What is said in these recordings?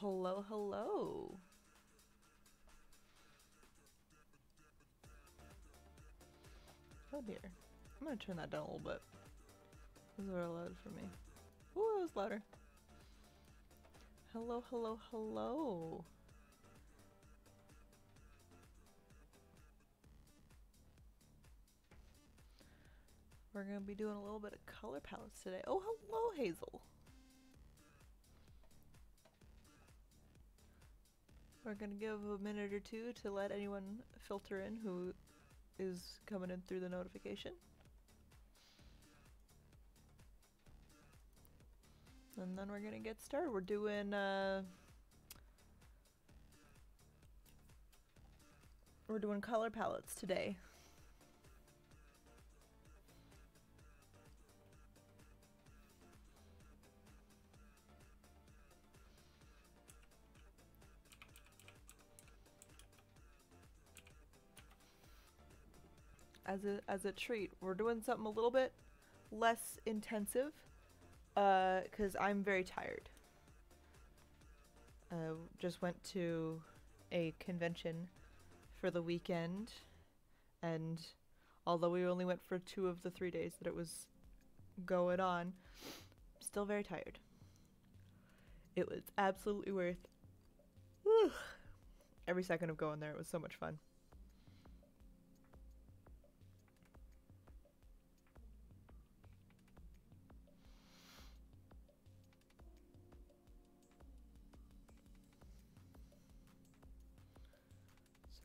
Hello, hello. Oh dear. I'm gonna turn that down a little bit. This is very loud for me. Ooh, it was louder. Hello, hello, hello. We're gonna be doing a little bit of color palettes today. Oh, hello, Hazel. We're gonna give a minute or two to let anyone filter in who is coming in through the notification. And then we're gonna get started. We're doing color palettes today. As a treat, we're doing something a little bit less intensive, because I'm very tired. Just went to a convention for the weekend, and although we only went for 2 of the 3 days that it was going on, still very tired. It was absolutely worth every second of going there. It was so much fun.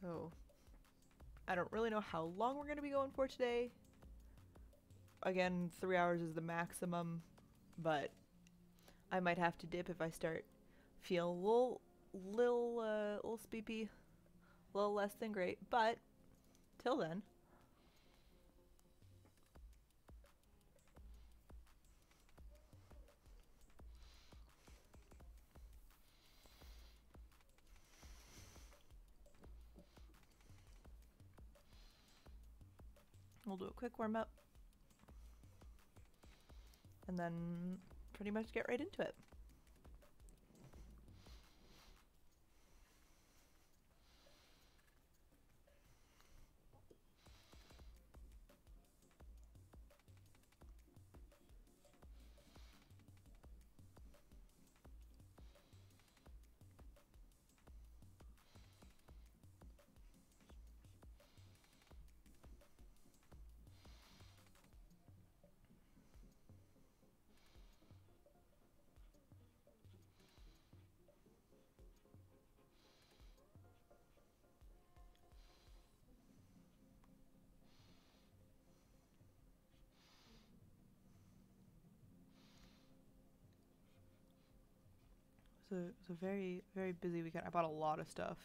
So, I don't really know how long we're going to be going for today. Again, 3 hours is the maximum, but I might have to dip if I start feeling a little sleepy, a little less than great. But till then, we'll do a quick warm up and then pretty much get right into it. So it was a very, very busy weekend. I bought a lot of stuff.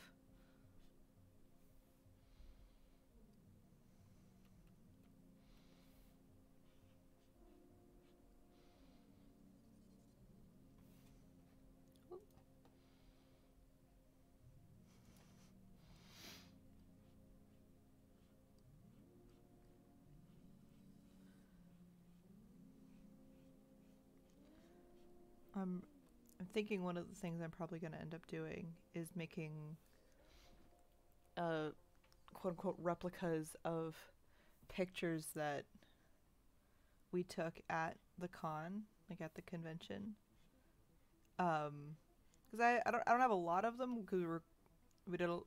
I'm thinking one of the things I'm probably going to end up doing is making quote-unquote replicas of pictures that we took at the con, like at the convention. Because I don't have a lot of them because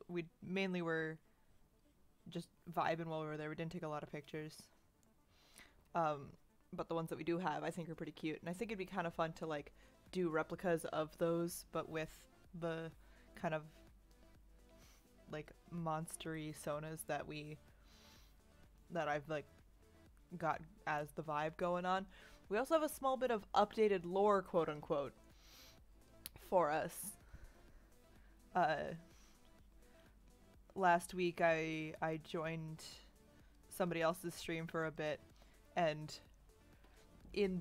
we mainly were just vibing while we were there. We didn't take a lot of pictures. But the ones that we do have, I think, are pretty cute, and I think it'd be kind of fun to like do replicas of those, but with the kind of like monstery sonas that I've like got as the vibe going on. We also have a small bit of updated lore, quote unquote, for us. Last week I joined somebody else's stream for a bit, and in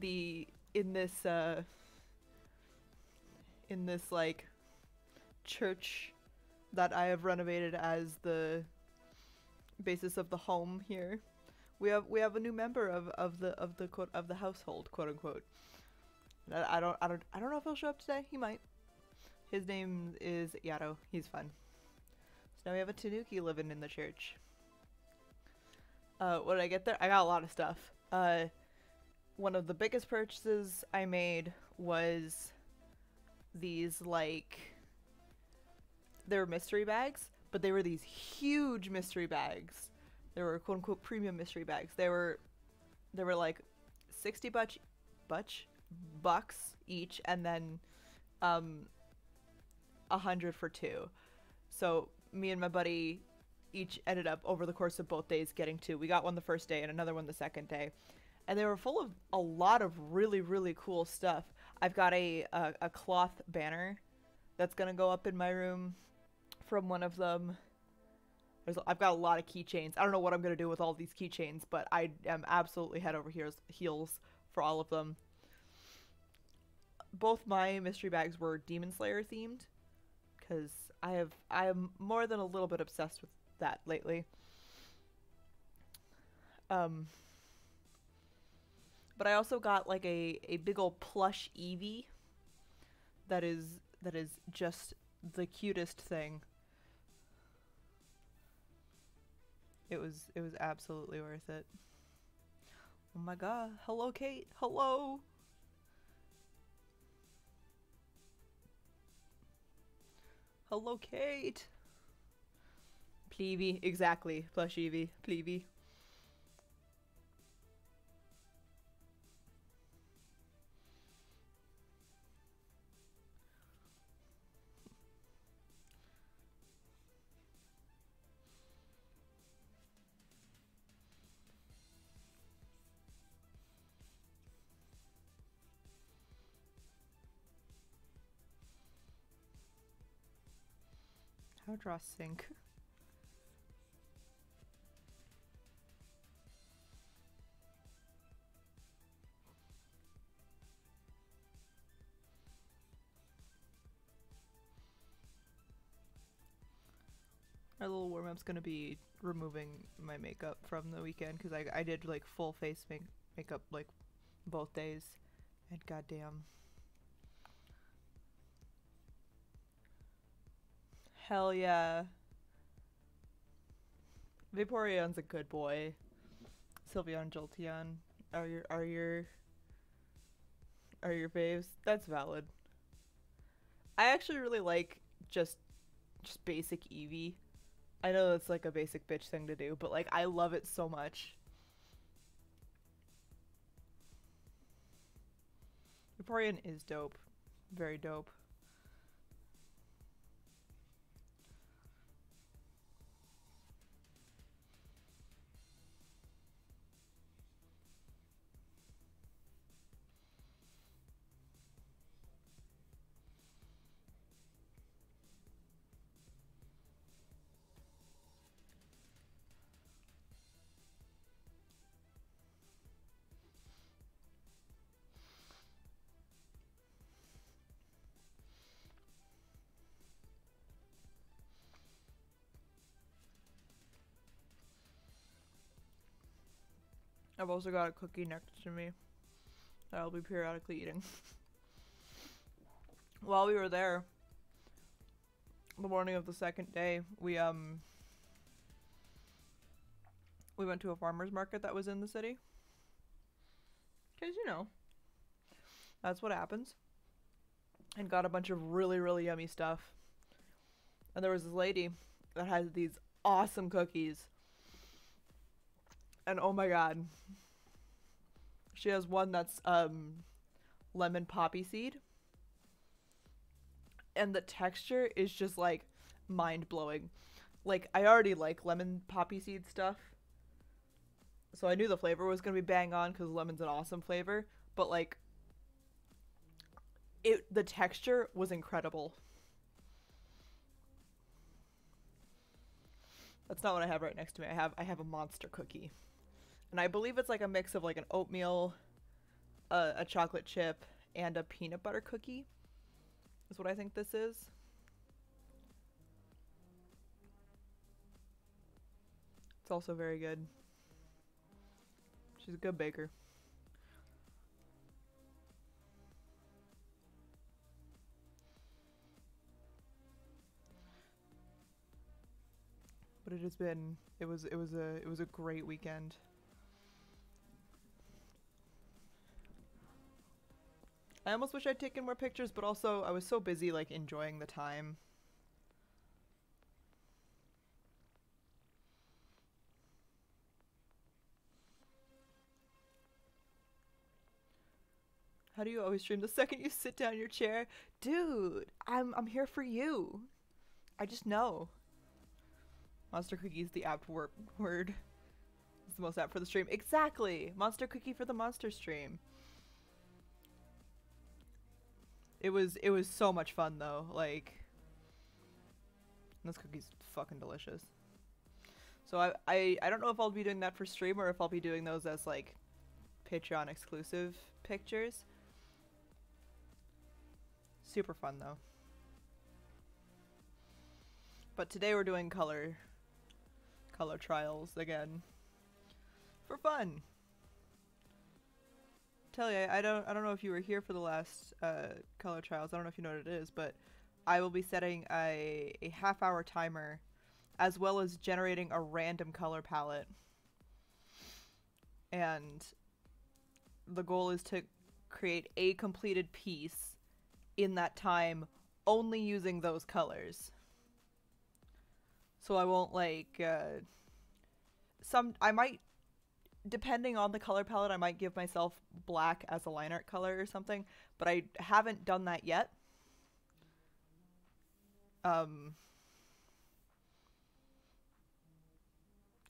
this like church that I have renovated as the basis of the home here, we have a new member of the household, quote unquote. I don't know if he'll show up today. He might. His name is Yato. He's fun. So now we have a Tanuki living in the church. What did I get there? I got a lot of stuff. One of the biggest purchases I made was these, like, they were mystery bags, but they were these huge mystery bags. They were quote unquote premium mystery bags. They were like 60 bucks each, and then 100 for two. So me and my buddy each ended up over the course of both days getting two. We got one the first day and another one the second day, and they were full of a lot of really, really cool stuff. I've got a cloth banner that's gonna go up in my room from one of them. I've got a lot of keychains. I don't know what I'm gonna do with all these keychains, but I am absolutely head over heels for all of them. Both my mystery bags were Demon Slayer themed, because I am more than a little bit obsessed with that lately. But I also got like a big old plush Eevee that is just the cutest thing. It was absolutely worth it. Oh my god. Hello, Kate. Hello. Hello, Kate. Pleevee. Exactly. Plush Eevee. Pleevee. How to draw sync. Our little warm-up's gonna be removing my makeup from the weekend, because I did like full face makeup like both days, and goddamn. Hell yeah. Vaporeon's a good boy. Sylveon, Jolteon are your faves. That's valid. I actually really like just basic Eevee. I know that's like a basic bitch thing to do, but like I love it so much. Vaporeon is dope. Very dope. I've also got a cookie next to me that I'll be periodically eating. While we were there, the morning of the second day, we went to a farmer's market that was in the city. Because, you know, that's what happens. And got a bunch of really, really yummy stuff. And there was this lady that had these awesome cookies. And oh my god. She has one that's lemon poppy seed. And the texture is just like mind-blowing. Like, I already like lemon poppy seed stuff, so I knew the flavor was gonna be bang on because lemon's an awesome flavor, but like the texture was incredible. That's not what I have right next to me. I have a monster cookie, and I believe it's like a mix of like an oatmeal, a chocolate chip, and a peanut butter cookie is what I think this is. It's also very good. She's a good baker. But it has been, it was a great weekend. I almost wish I'd taken more pictures, but also I was so busy like enjoying the time. How do you always stream? The second you sit down in your chair? Dude, I'm here for you. I just know. Monster Cookie is the apt word. It's the most apt for the stream. Exactly! Monster Cookie for the monster stream. It was so much fun though. Like, this cookie's fucking delicious. So I don't know if I'll be doing that for stream or if I'll be doing those as like Patreon exclusive pictures. Super fun though. But today we're doing color trials again. For fun. Tell you, I don't know if you were here for the last color trials. I don't know if you know what it is, but I will be setting a half-hour timer as well as generating a random color palette. And the goal is to create a completed piece in that time only using those colors. So I won't like I might, depending on the color palette, I might give myself black as a line art color or something, but I haven't done that yet. And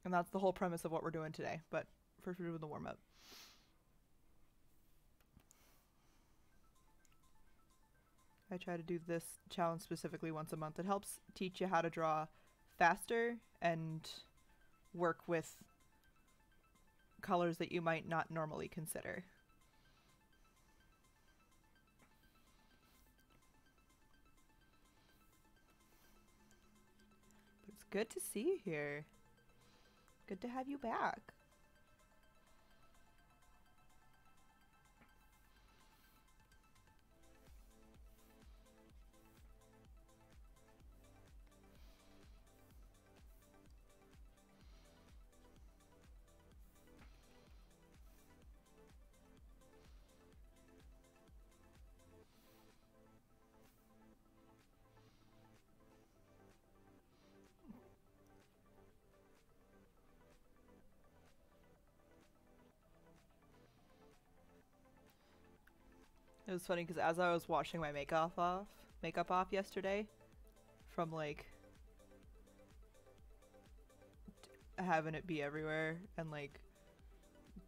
that's the whole premise of what we're doing today, but first we're doing the warm-up. I try to do this challenge specifically once a month. It helps teach you how to draw faster and work with colors that you might not normally consider. But it's good to see you here. Good to have you back. It was funny because as I was washing my makeup off yesterday, from like having it be everywhere and like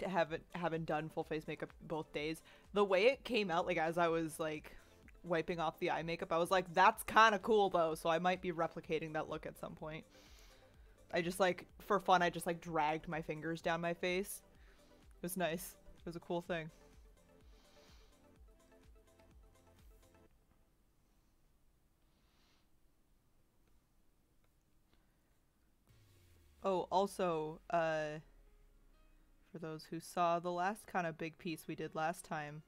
haven't done full face makeup both days, the way it came out, like as I was like wiping off the eye makeup, I was like, that's kind of cool though, so I might be replicating that look at some point. I just like, for fun, I just like dragged my fingers down my face. It was nice. It was a cool thing. Oh, also, for those who saw the last kind of big piece we did last time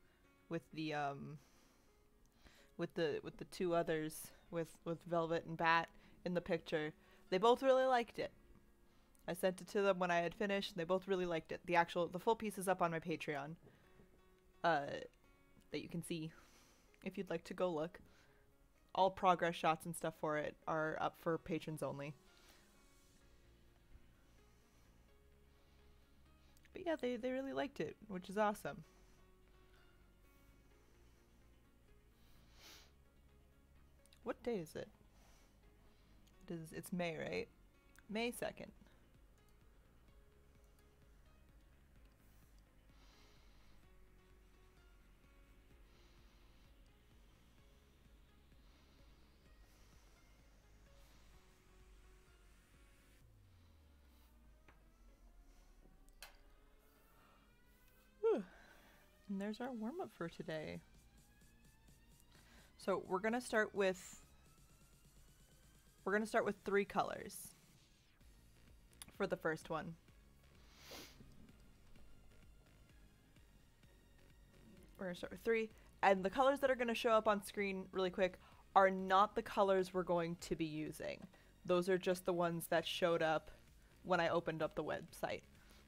with the two others with Velvet and Bat in the picture, they both really liked it. I sent it to them when I had finished, and they both really liked it. The full piece is up on my Patreon, that you can see if you'd like to go look. All progress shots and stuff for it are up for patrons only. But yeah, they really liked it, which is awesome. What day is it? It's May, right? May 2nd. And there's our warm-up for today. So we're gonna start with 3 colors for the first one. We're gonna start with 3, and the colors that are gonna show up on screen really quick are not the colors we're going to be using. those are just the ones that showed up when I opened up the website.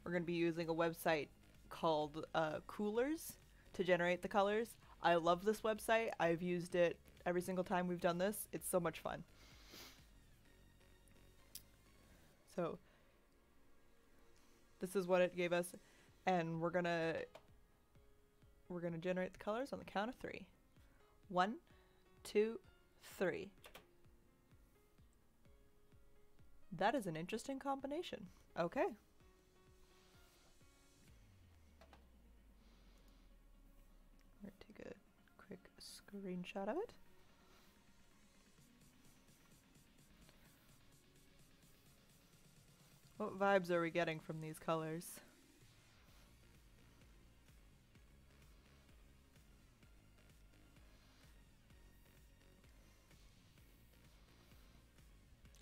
We're going to be using a website called Coolers to generate the colors. I love this website. I've used it every single time we've done this. It's so much fun. So this is what it gave us, and we're gonna generate the colors on the count of 3. 1, 2, 3. That is an interesting combination. Okay. We're gonna take a quick screenshot of it. What vibes are we getting from these colors?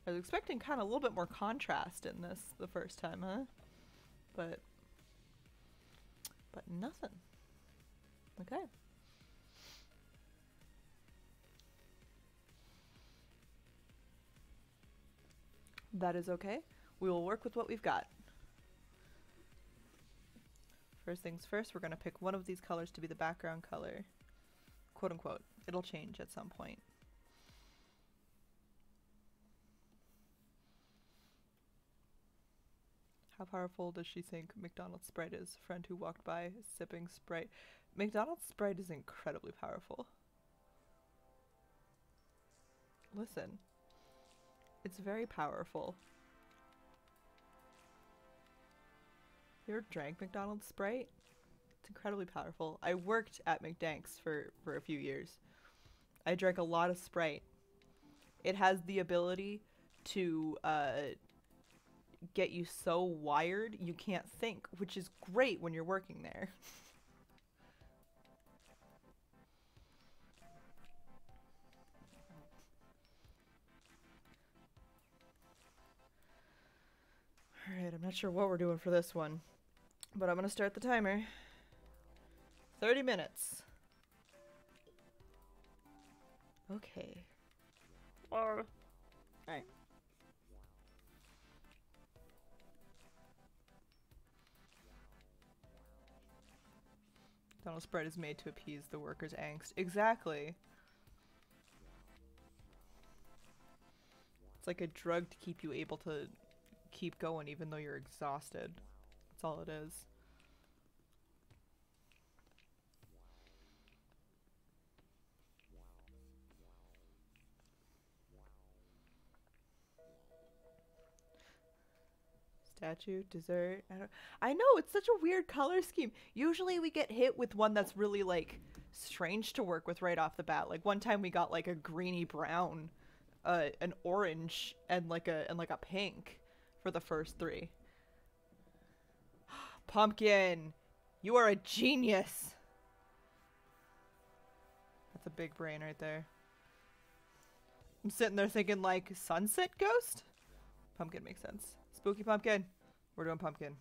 I was expecting kind of a little bit more contrast in this the first time, huh? But nothing. Okay. That is okay. We will work with what we've got. First things first, we're going to pick one of these colors to be the background color. Quote unquote. It'll change at some point. How powerful does she think McDonald's Sprite is? Friend who walked by sipping Sprite. McDonald's Sprite is incredibly powerful. Listen. It's very powerful. You ever drank McDonald's Sprite? It's incredibly powerful. I worked at McDanks for a few years. I drank a lot of Sprite. It has the ability to get you so wired you can't think, which is great when you're working there. Alright, I'm not sure what we're doing for this one, but I'm gonna start the timer. 30 minutes. Okay. Alright. Donald Sprite is made to appease the workers' angst. Exactly. It's like a drug to keep you able to keep going even though you're exhausted. That's all it is. Statue, dessert. I know, it's such a weird color scheme. Usually we get hit with one that's really like strange to work with right off the bat. Like one time we got like a greeny brown, an orange, and like a pink for the first 3. Pumpkin, you are a genius. That's a big brain right there. I'm sitting there thinking like sunset ghost? Pumpkin makes sense. Spooky pumpkin. We're doing pumpkin.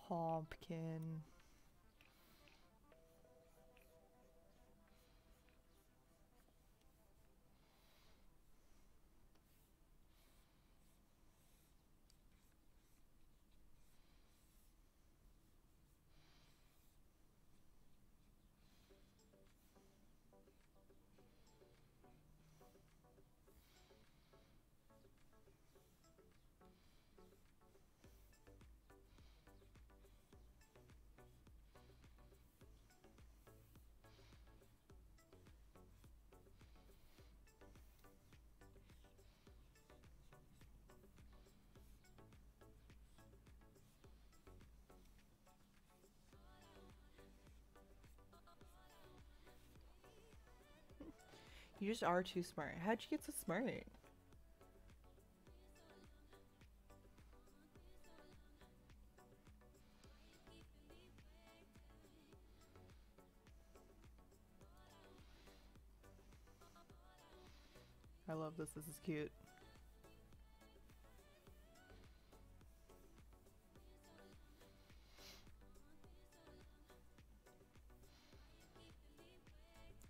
Pumpkin. You just are too smart. How'd you get so smart? I love this. This is cute.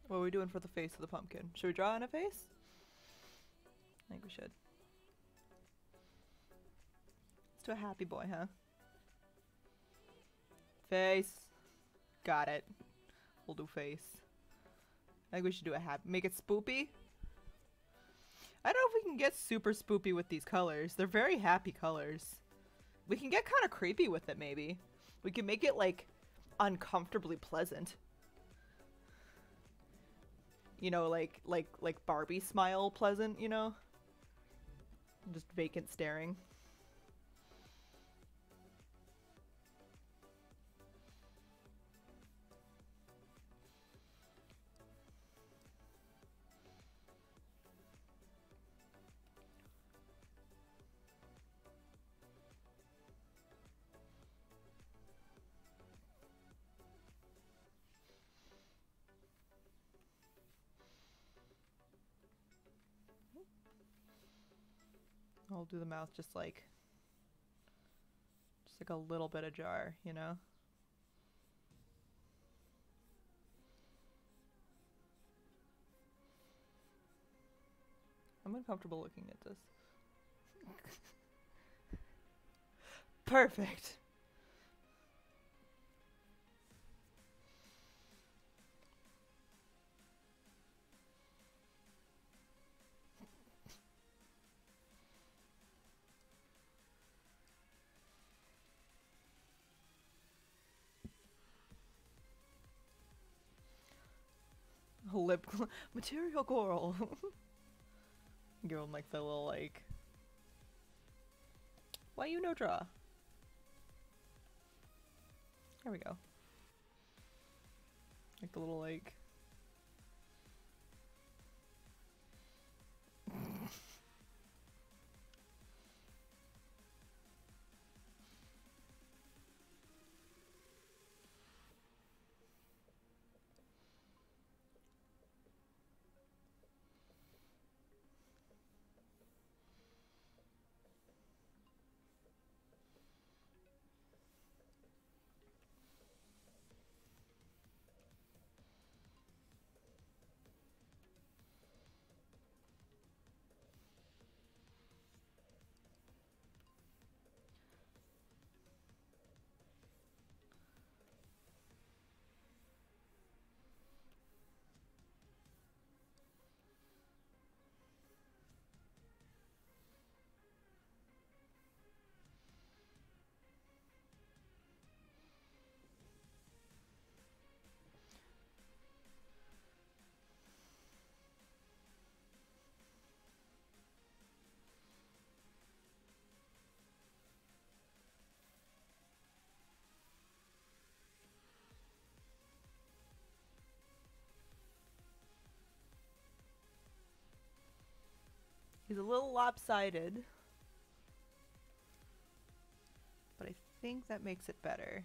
What are we doing for the face of the pumpkin? Should we draw in a face? I think we should. Let's do a happy boy, huh? Face. Got it. We'll do face. I think we should do a happy. Make it spoopy. I don't know if we can get super spoopy with these colors. They're very happy colors. We can get kind of creepy with it, maybe. We can make it, like, uncomfortably pleasant. You know, like Barbie smile pleasant, you know? Just vacant staring. I'll do the mouth just like a little bit ajar, you know? I'm uncomfortable looking at this. Perfect. Lip material coral. Give him like the little like. Why you no draw? There we go. Like the little like. He's a little lopsided, but I think that makes it better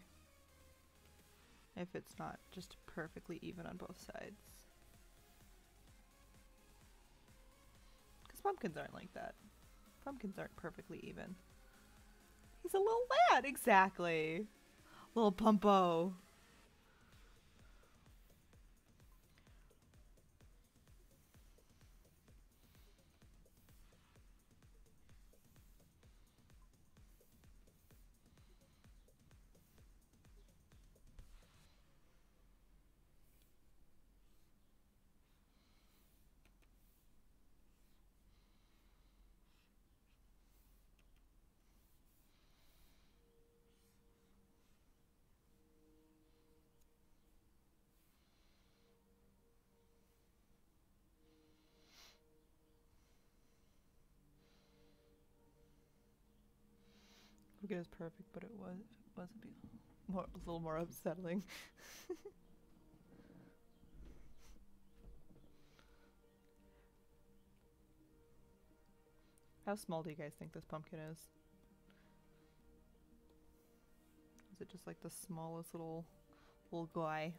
if it's not just perfectly even on both sides. Because pumpkins aren't like that. Pumpkins aren't perfectly even. He's a little lad, exactly. Little pumpo. It was perfect, but it was a little more unsettling. How small do you guys think this pumpkin is? Is it just like the smallest little guy?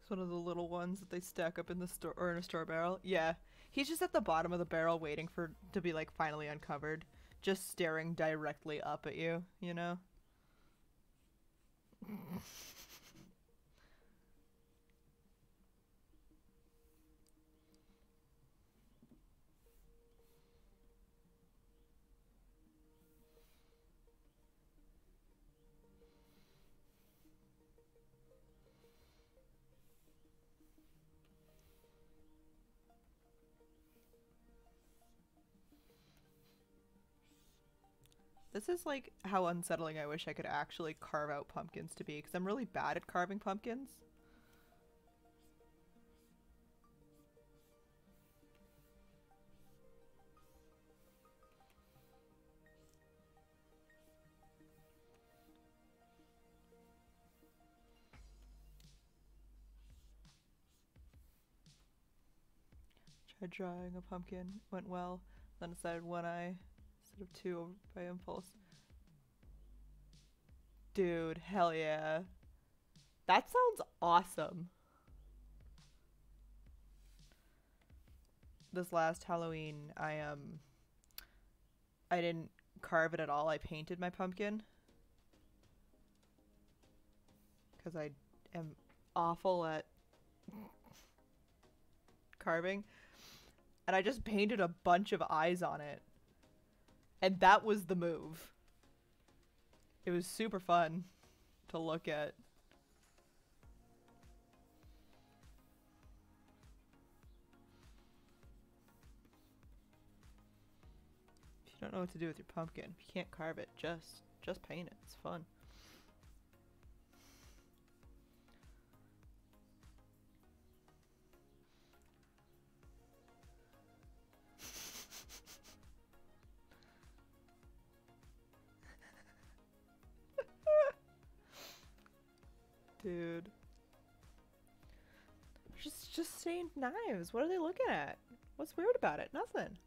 It's one of the little ones that they stack up in the store or in a store barrel. Yeah. He's just at the bottom of the barrel waiting for to be like finally uncovered. Just staring directly up at you, you know? This is like how unsettling I wish I could actually carve out pumpkins to be, because I'm really bad at carving pumpkins. Tried drawing a pumpkin, went well, then decided one eye instead of two by impulse. Dude, hell yeah. That sounds awesome. This last Halloween, I didn't carve it at all. I painted my pumpkin because I am awful at carving. And I just painted a bunch of eyes on it. And that was the move. It was super fun to look at. If you don't know what to do with your pumpkin, if you can't carve it, just paint it. It's fun. Dude. Just stained knives. What are they looking at? What's weird about it? Nothing.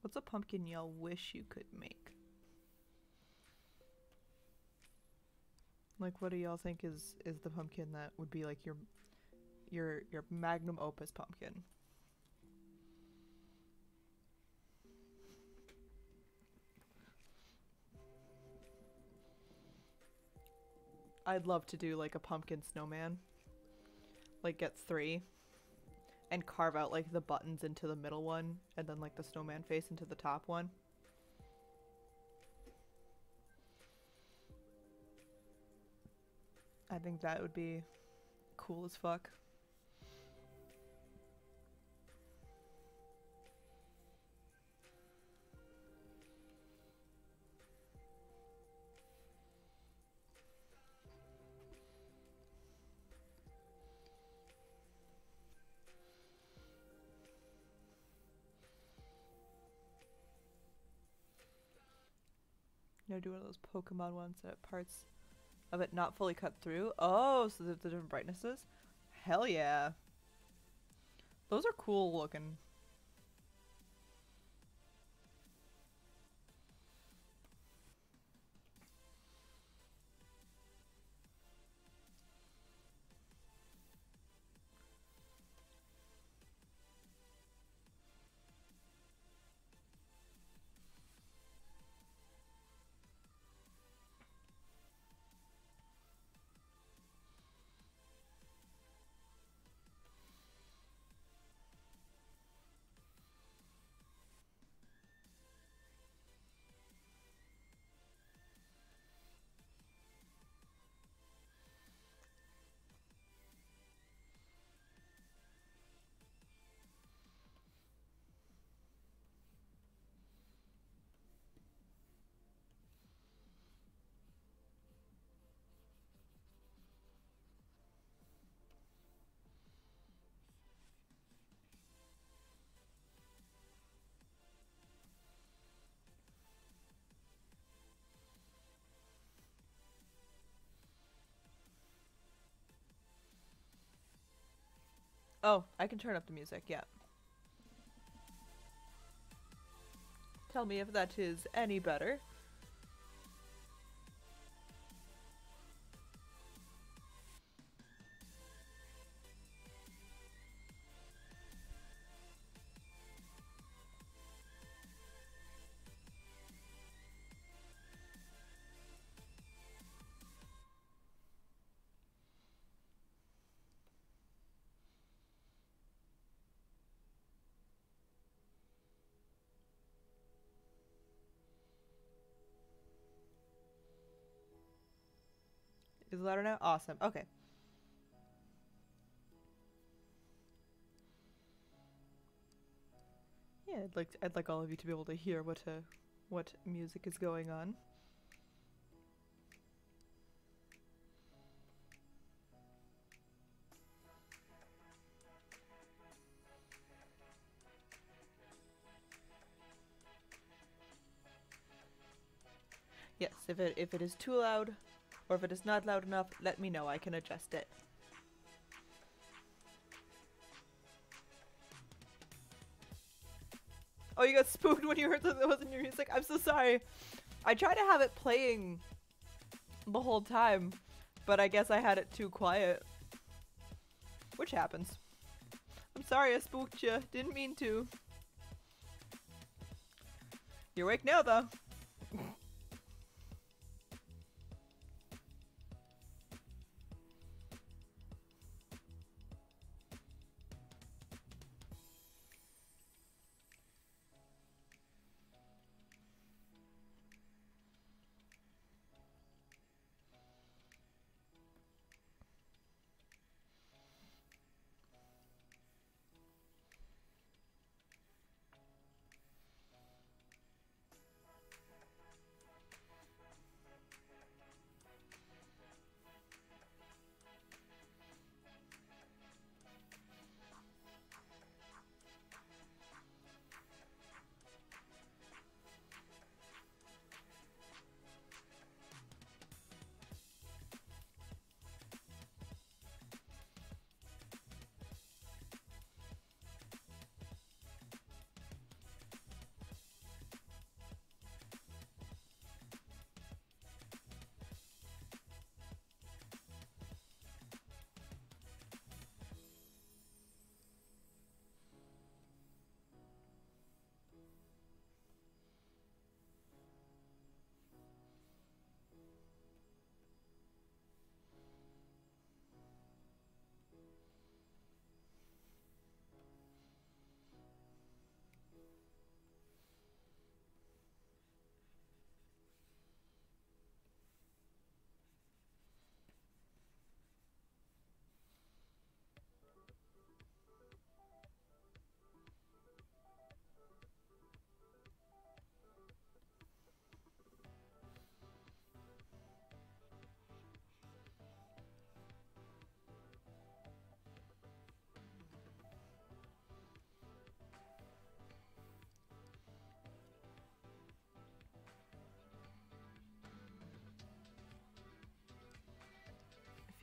What's a pumpkin y'all wish you could make? Like, what do y'all think is the pumpkin that would be like your magnum opus pumpkin? I'd love to do like a pumpkin snowman. Like get 3 and carve out like the buttons into the middle one and then like the snowman face into the top one. I think that would be cool as fuck. You know, do one of those Pokemon ones that have parts of it not fully cut through. Oh, so there's the different brightnesses? Hell yeah. Those are cool looking. Oh, I can turn up the music, yeah. Tell me if that is any better. Is it louder now? Awesome. Okay. Yeah, I'd like all of you to be able to hear what music is going on. Yes, if it is too loud or if it is not loud enough, let me know. I can adjust it. Oh, you got spooked when you heard that wasn't your music? I'm so sorry. I tried to have it playing the whole time, but I guess I had it too quiet. Which happens. I'm sorry I spooked you. Didn't mean to. You're awake now, though.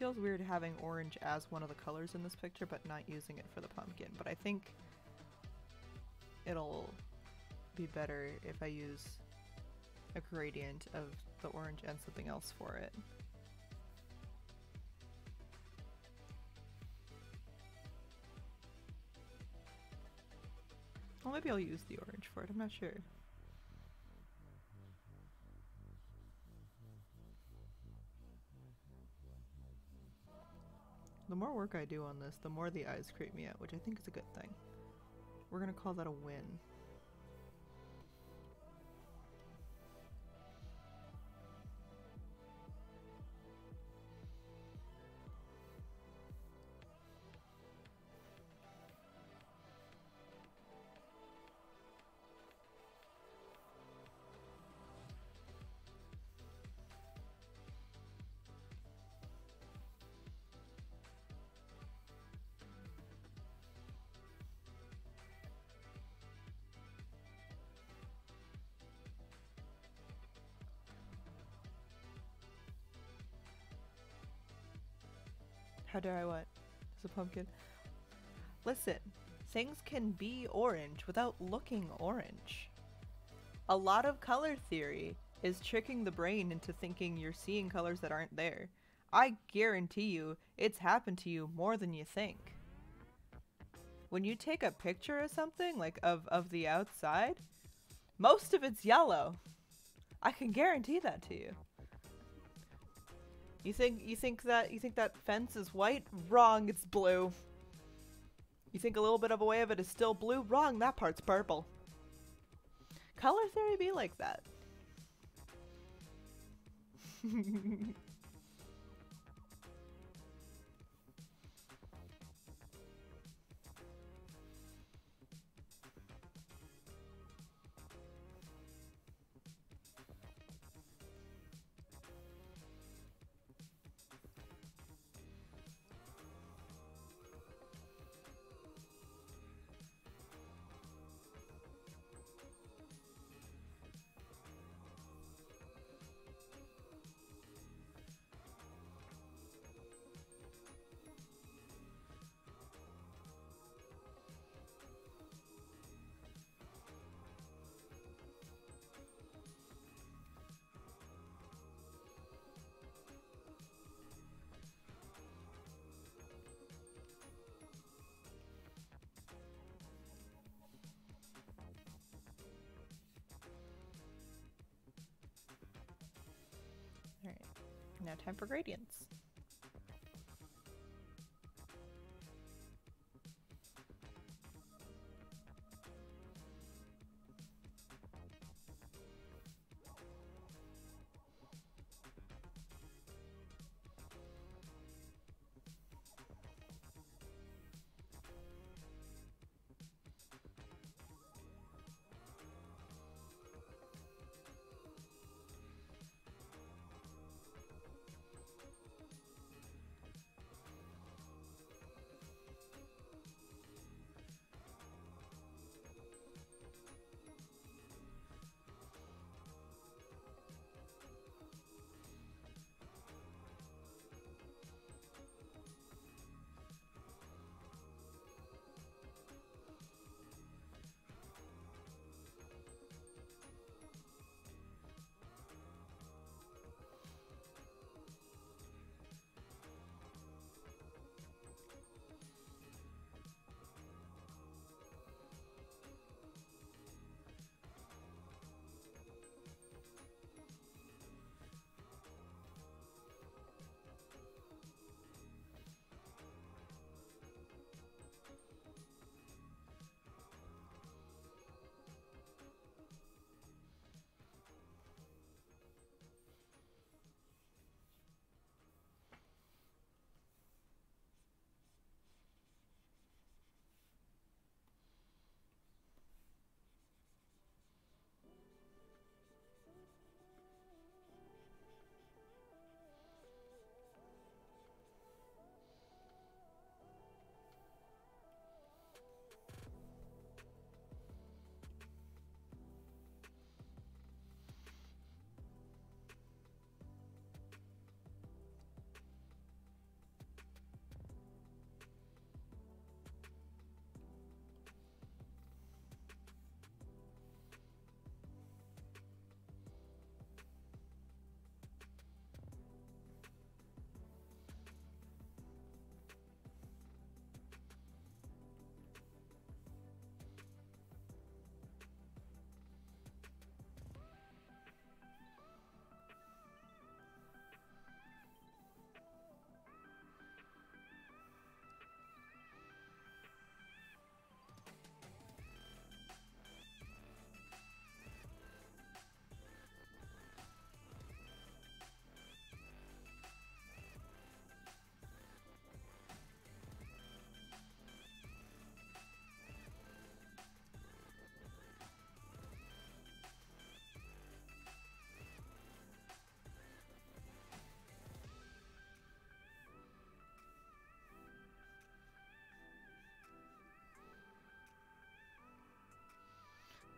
feels weird having orange as one of the colors in this picture, but not using it for the pumpkin. But I think it'll be better if I use a gradient of the orange and something else for it. Well, maybe I'll use the orange for it, I'm not sure. The more work I do on this, the more the eyes creep me out, which I think is a good thing. We're gonna call that a win. How dare I what? It's a pumpkin. Listen, things can be orange without looking orange. A lot of color theory is tricking the brain into thinking you're seeing colors that aren't there. I guarantee you, it's happened to you more than you think. When you take a picture of something, like of the outside, most of it's yellow. I can guarantee that to you. You think that fence is white? Wrong, it's blue. You think a little bit of a way of it is still blue? Wrong, that part's purple. Color theory be like that. Alright, now time for gradients.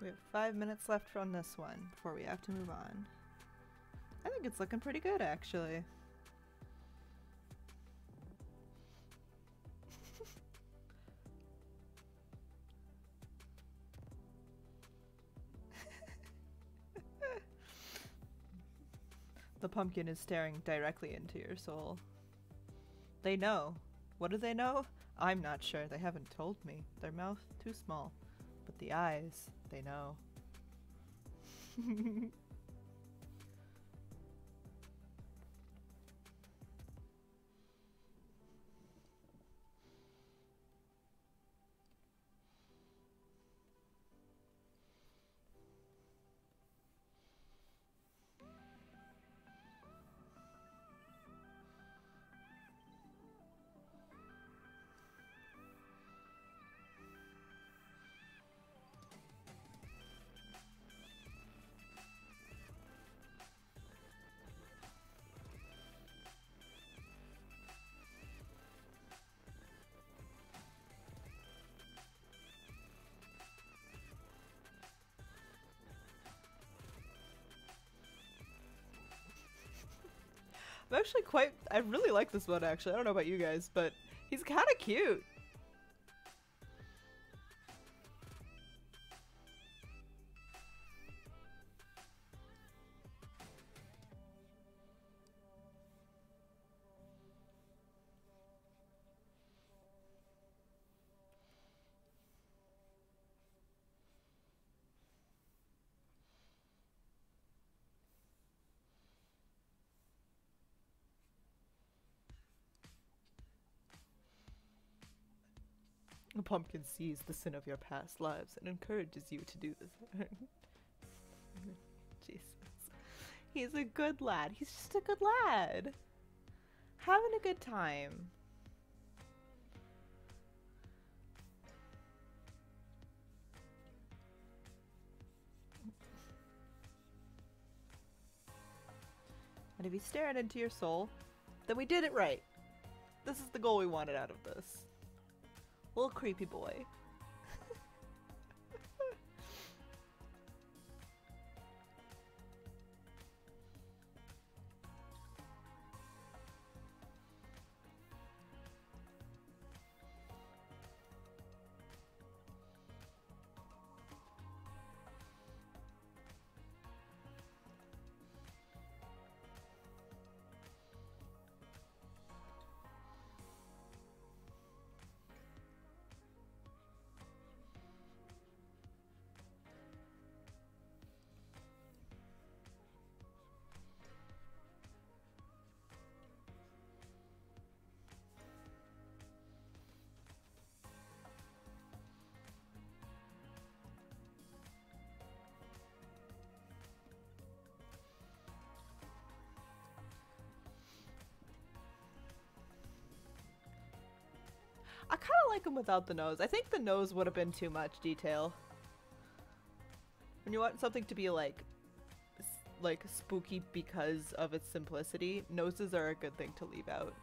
We have 5 minutes left on this one before we have to move on. I think it's looking pretty good, actually. The pumpkin is staring directly into your soul. They know. What do they know? I'm not sure. They haven't told me. Their mouth too small. But the eyes, they know. I'm actually I really like this one actually. I don't know about you guys, but he's kind of cute. The pumpkin sees the sin of your past lives and encourages you to do this. Jesus. He's a good lad. He's just a good lad. Having a good time. And if he's staring into your soul, then we did it right. This is the goal we wanted out of this. Little creepy boy. I kind of like him without the nose. I think the nose would have been too much detail. When you want something to be like spooky because of its simplicity, noses are a good thing to leave out.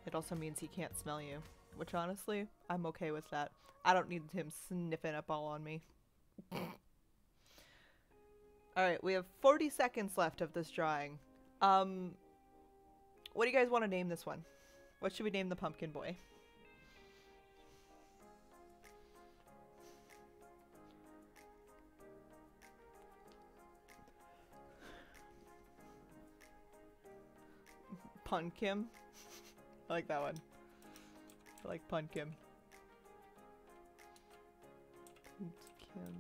It also means he can't smell you, which honestly, I'm okay with that. I don't need him sniffing up all on me. Alright, we have 40 seconds left of this drawing. What do you guys want to name this one? What should we name the pumpkin boy? Punkim? I like that one. I like Punkim. Punkim.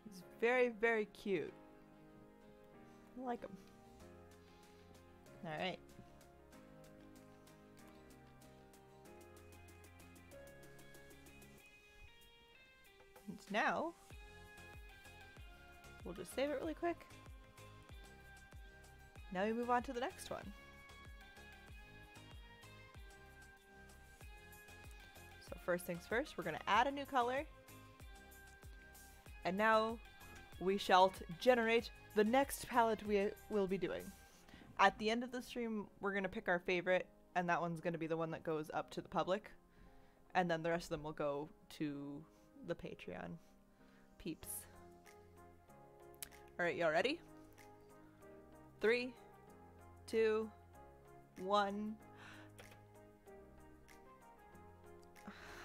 He's very, very cute. I like him. Alright. And now, we'll just save it really quick. Now we move on to the next one. So first things first, we're going to add a new color. And now we shall generate the next palette we will be doing. At the end of the stream, we're going to pick our favorite, and that one's going to be the one that goes up to the public. And then the rest of them will go to the Patreon peeps. Alright, y'all ready? 3, 2, 1.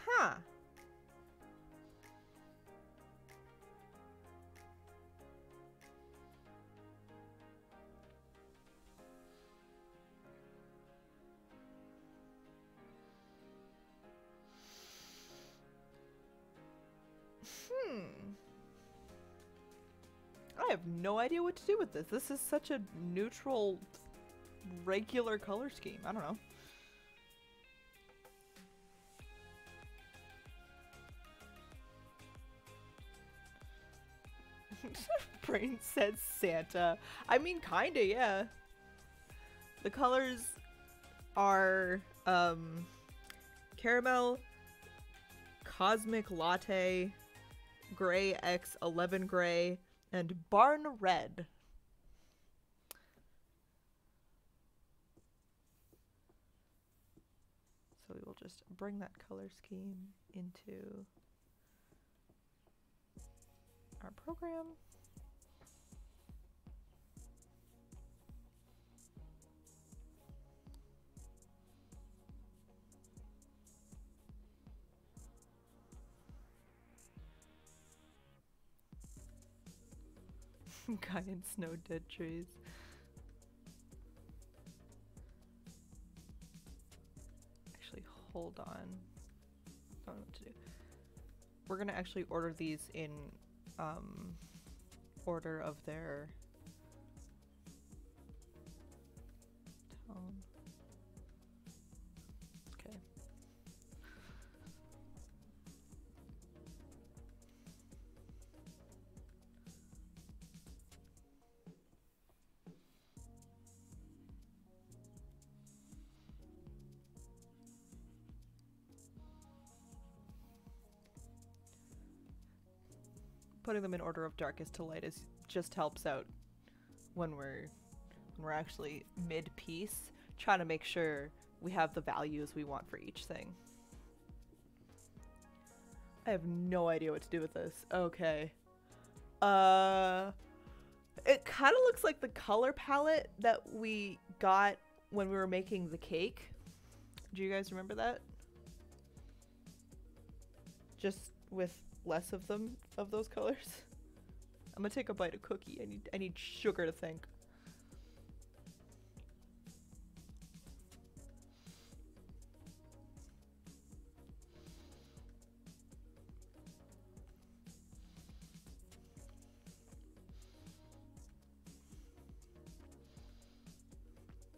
Huh. I have no idea what to do with this. This is such a neutral, regular color scheme. I don't know. Brain said Santa. I mean, kinda, yeah. The colors are caramel, cosmic latte, gray X 11 gray, and barn red. So we will just bring that color scheme into our program. Guy in snow, dead trees. Actually, hold on. I don't know what to do. We're gonna actually order these in order of their tone. Okay. Putting them in order of darkest to lightest just helps out when we're actually mid-piece, trying to make sure we have the values we want for each thing. I have no idea what to do with this. Okay. It kind of looks like the color palette that we got when we were making the cake. Do you guys remember that? Just with less of them, of those colors. I'm gonna take a bite of cookie. I need sugar to think.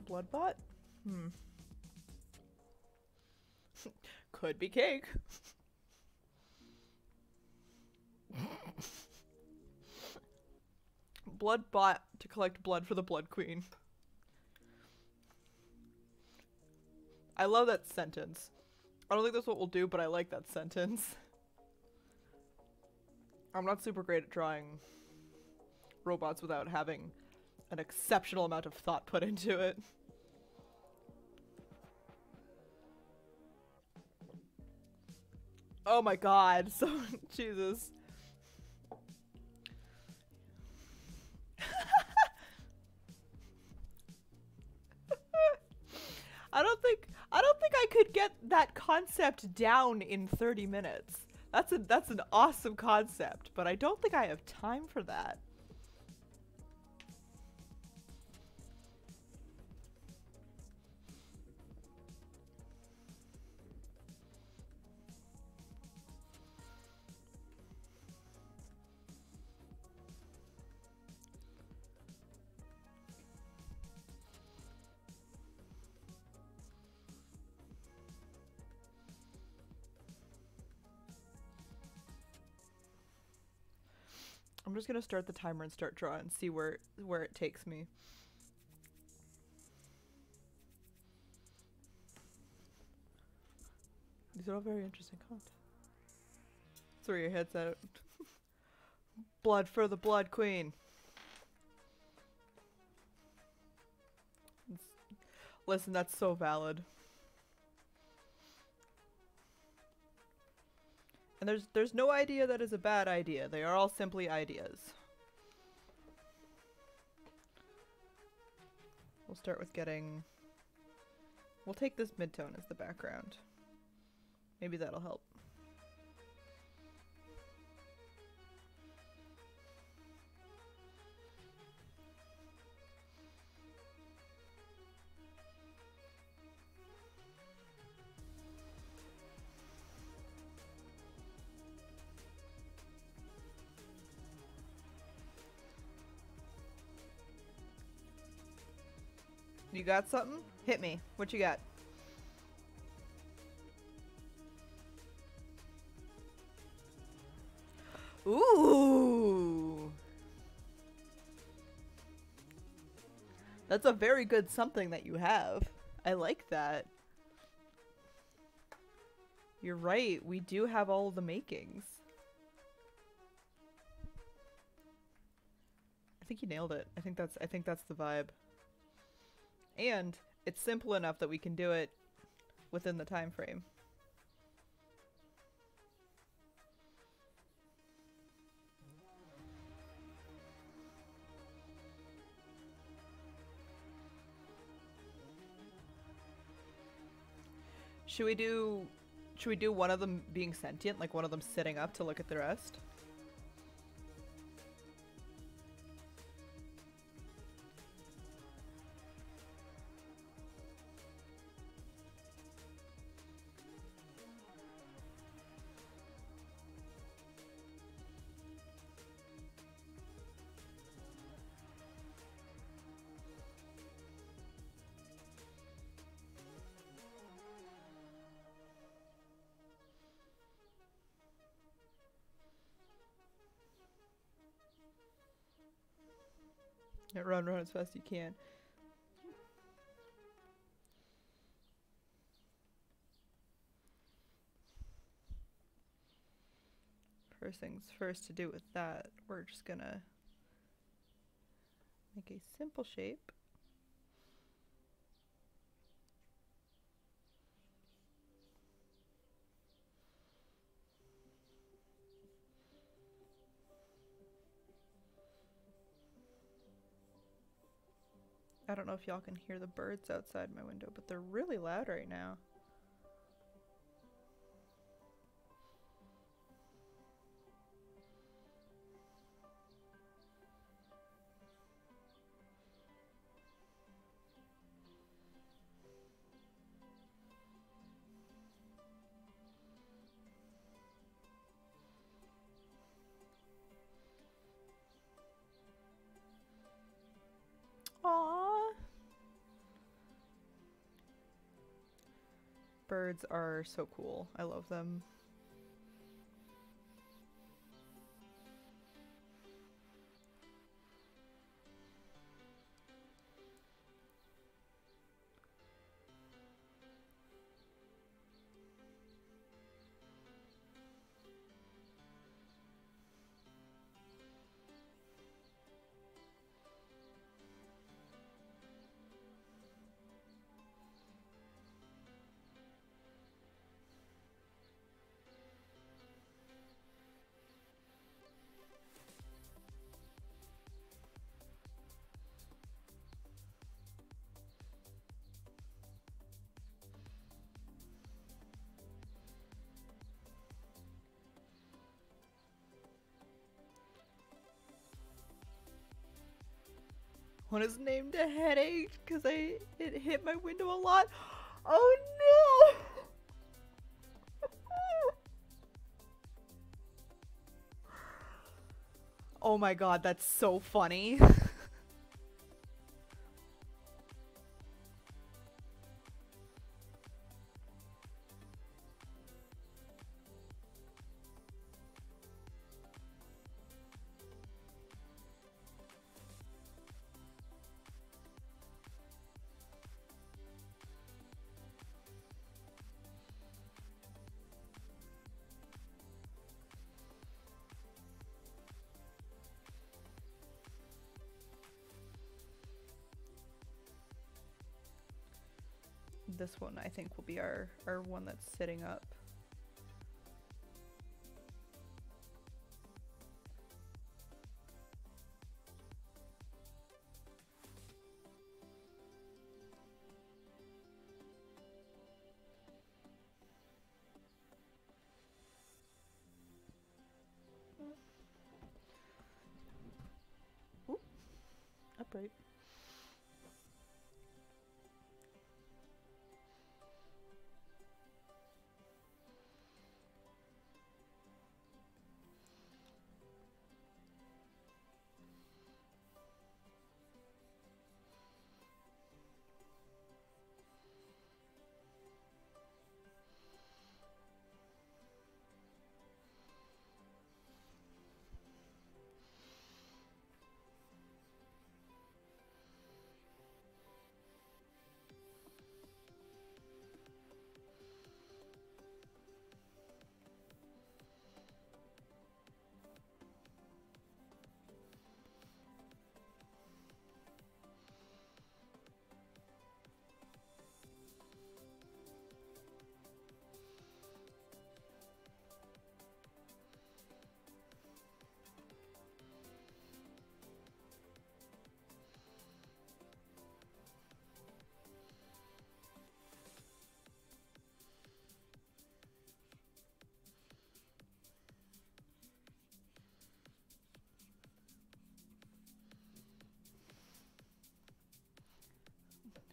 Bloodbot? Could be cake. Blood bought to collect blood for the Blood Queen. I love that sentence. I don't think that's what we'll do, but I like that sentence. I'm not super great at drawing robots without having an exceptional amount of thought put into it. Oh my god, so Jesus. I don't think I could get that concept down in 30 minutes. That's an awesome concept, but I don't think I have time for that. I'm just gonna start the timer and start drawing and see where it takes me. These are all very interesting content. Throw your heads out. Blood for the Blood Queen. Listen, that's so valid. And there's no idea that is a bad idea. They are all simply ideas. We'll start with getting... We'll take this midtone as the background. Maybe that'll help. You got something? Hit me. What you got? Ooh! That's a very good something that you have. I like that. You're right. We do have all of the makings. I think you nailed it. I think that's the vibe. And it's simple enough that we can do it within the time frame. Should we do one of them being sentient, like one of them sitting up to look at the rest? Yeah, run as fast as you can. First things first to do with that, we're just gonna make a simple shape. I don't know if y'all can hear the birds outside my window, but they're really loud right now. Aww. Birds are so cool. I love them. One is named a headache because it hit my window a lot. Oh no! Oh my god, that's so funny. this one I think will be our one that's sitting up. Ooh, upright.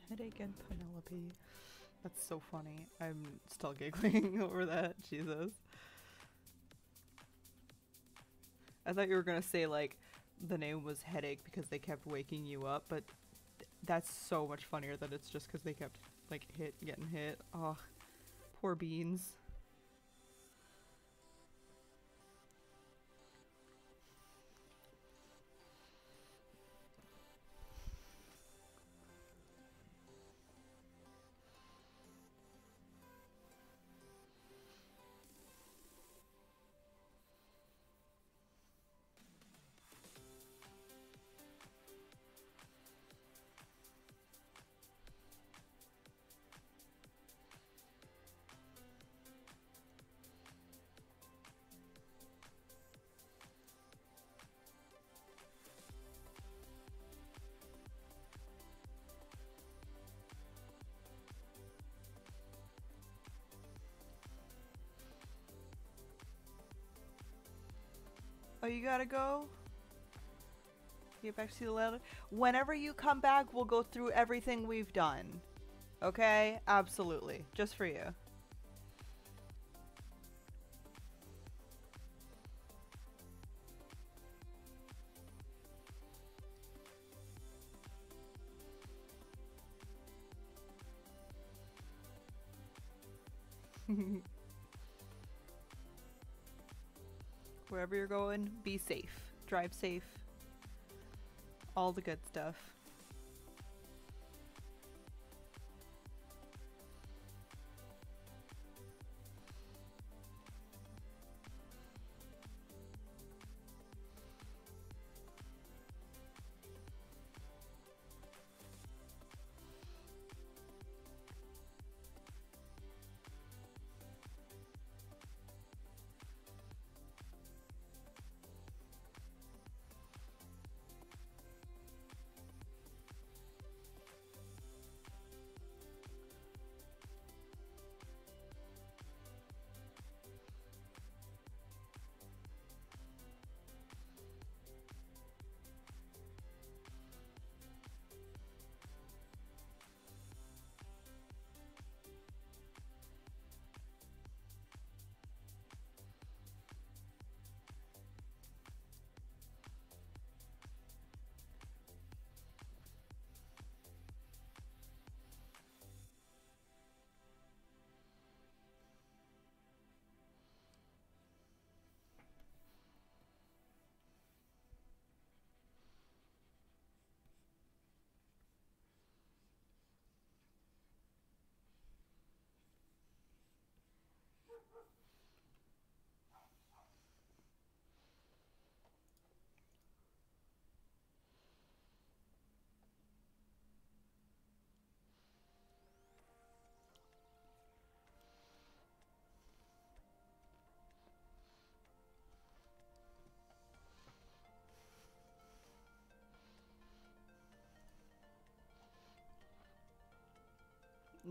Headache and Penelope. That's so funny. I'm still giggling over that. Jesus. I thought you were gonna say like the name was Headache because they kept waking you up, but that's so much funnier that it's just because they kept like getting hit. Oh, poor beans. Oh, you gotta go? Get back to the letter. Whenever you come back, we'll go through everything we've done. Okay? Absolutely. Just for you. Wherever you're going, be safe. Drive safe. All the good stuff.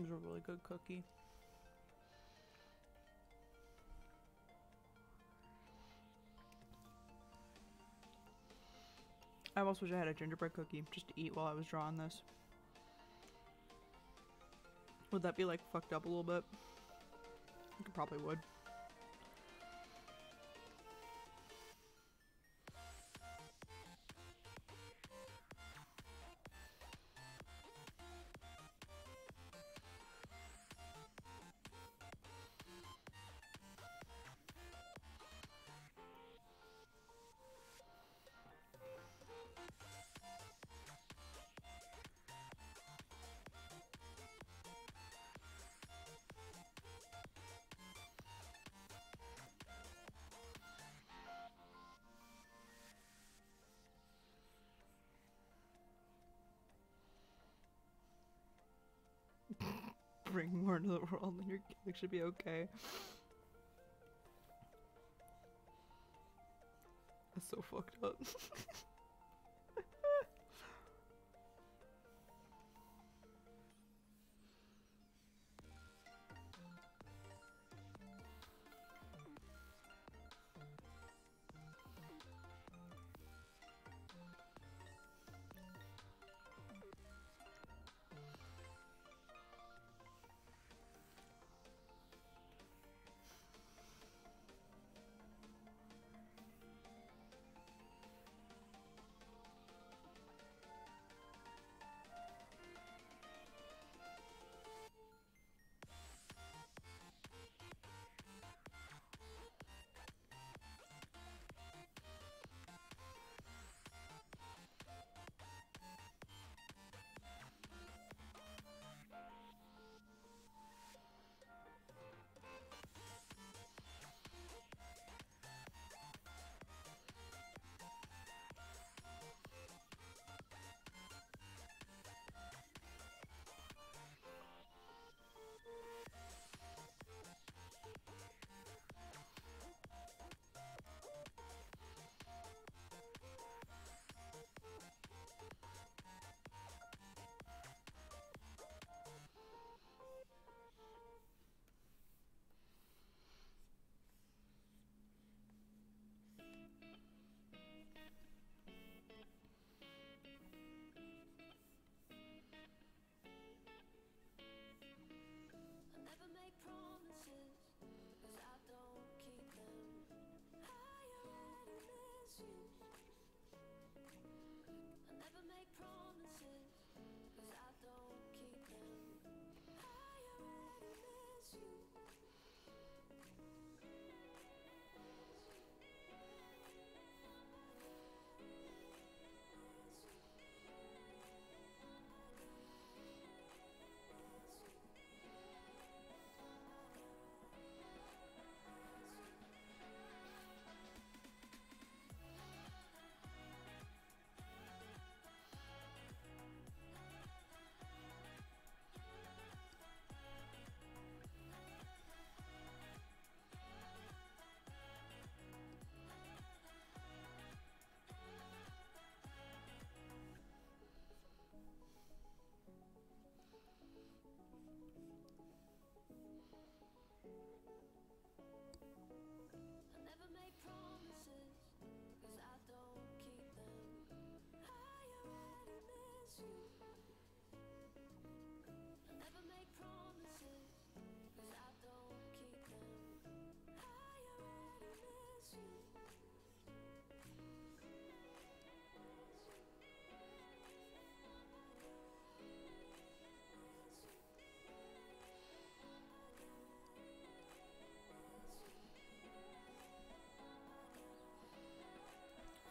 It was a really good cookie. I almost wish I had a gingerbread cookie just to eat while I was drawing this. Would that be like fucked up a little bit? I think it probably would. Bring more into the world and your kid should be okay. That's so fucked up.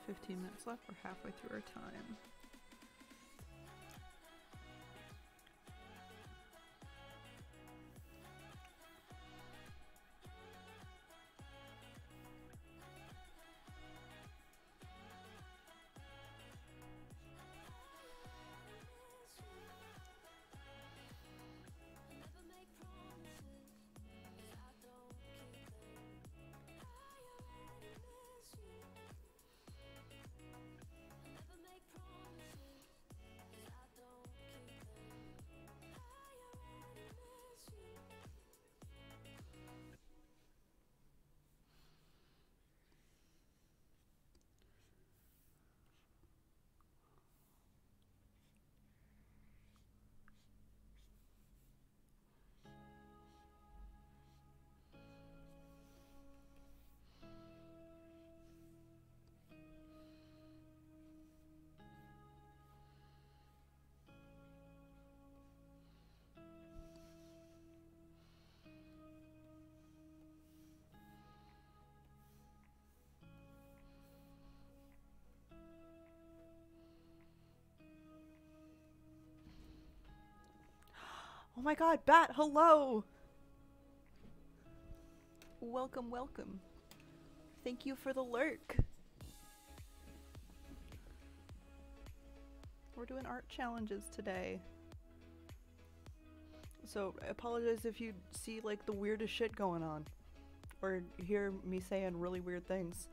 "15 minutes left. We're halfway through our time." Oh my god, Bat, hello! Welcome, welcome. Thank you for the lurk. We're doing art challenges today. So, I apologize if you see, like, the weirdest shit going on. Or hear me saying really weird things.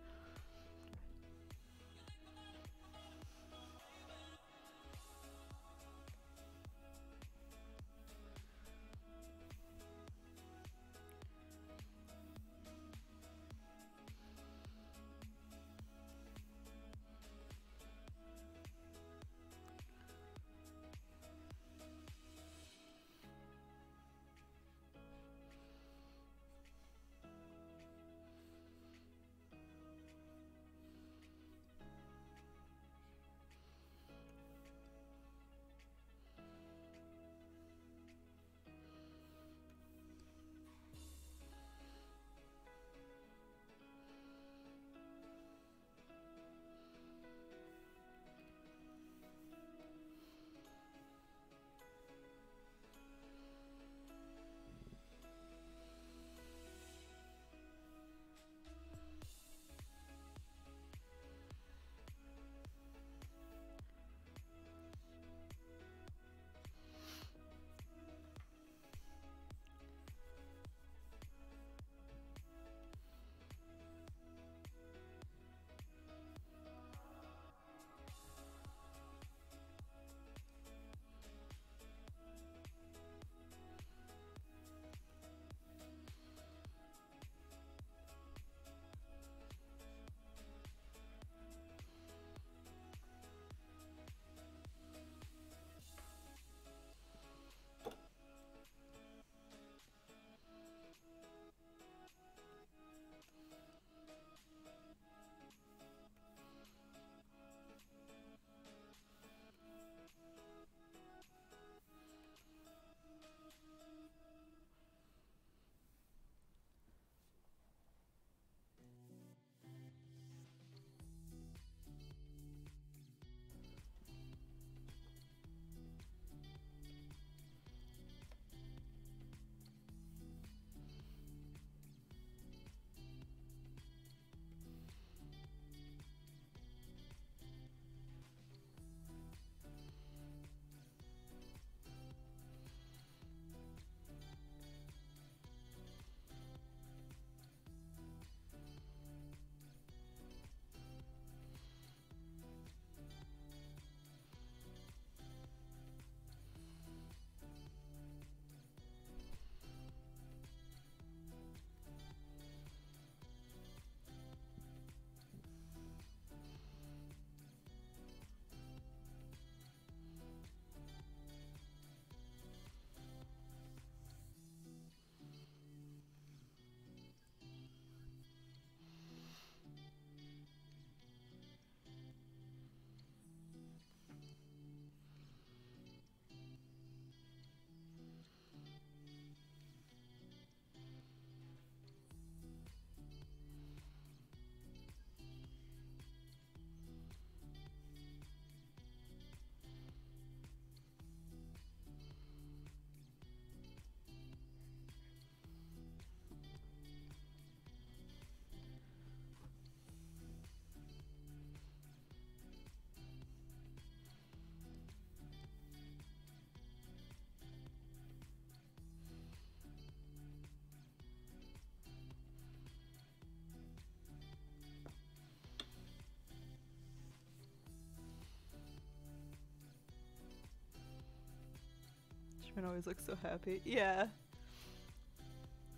Shimon always looks so happy. Yeah.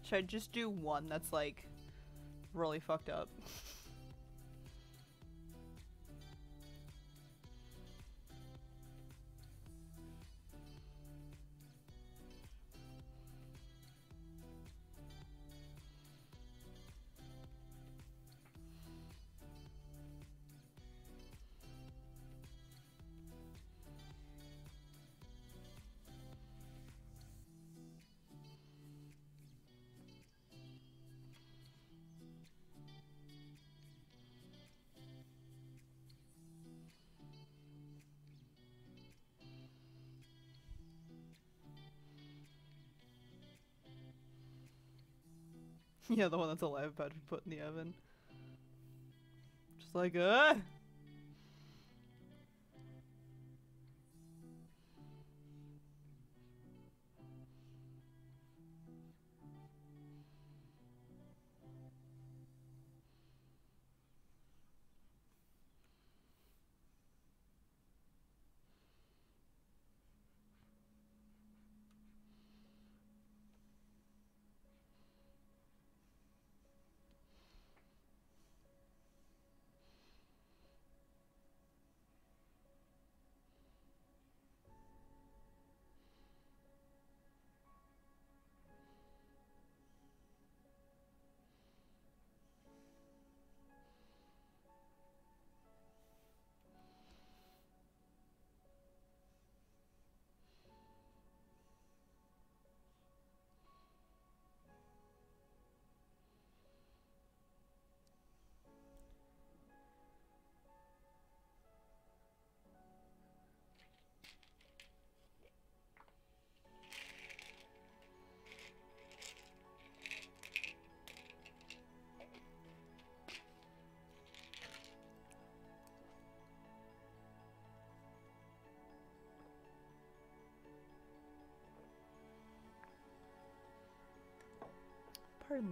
Should I just do one that's like really fucked up? Yeah, the one that's alive about to be put in the oven. Just like, pardon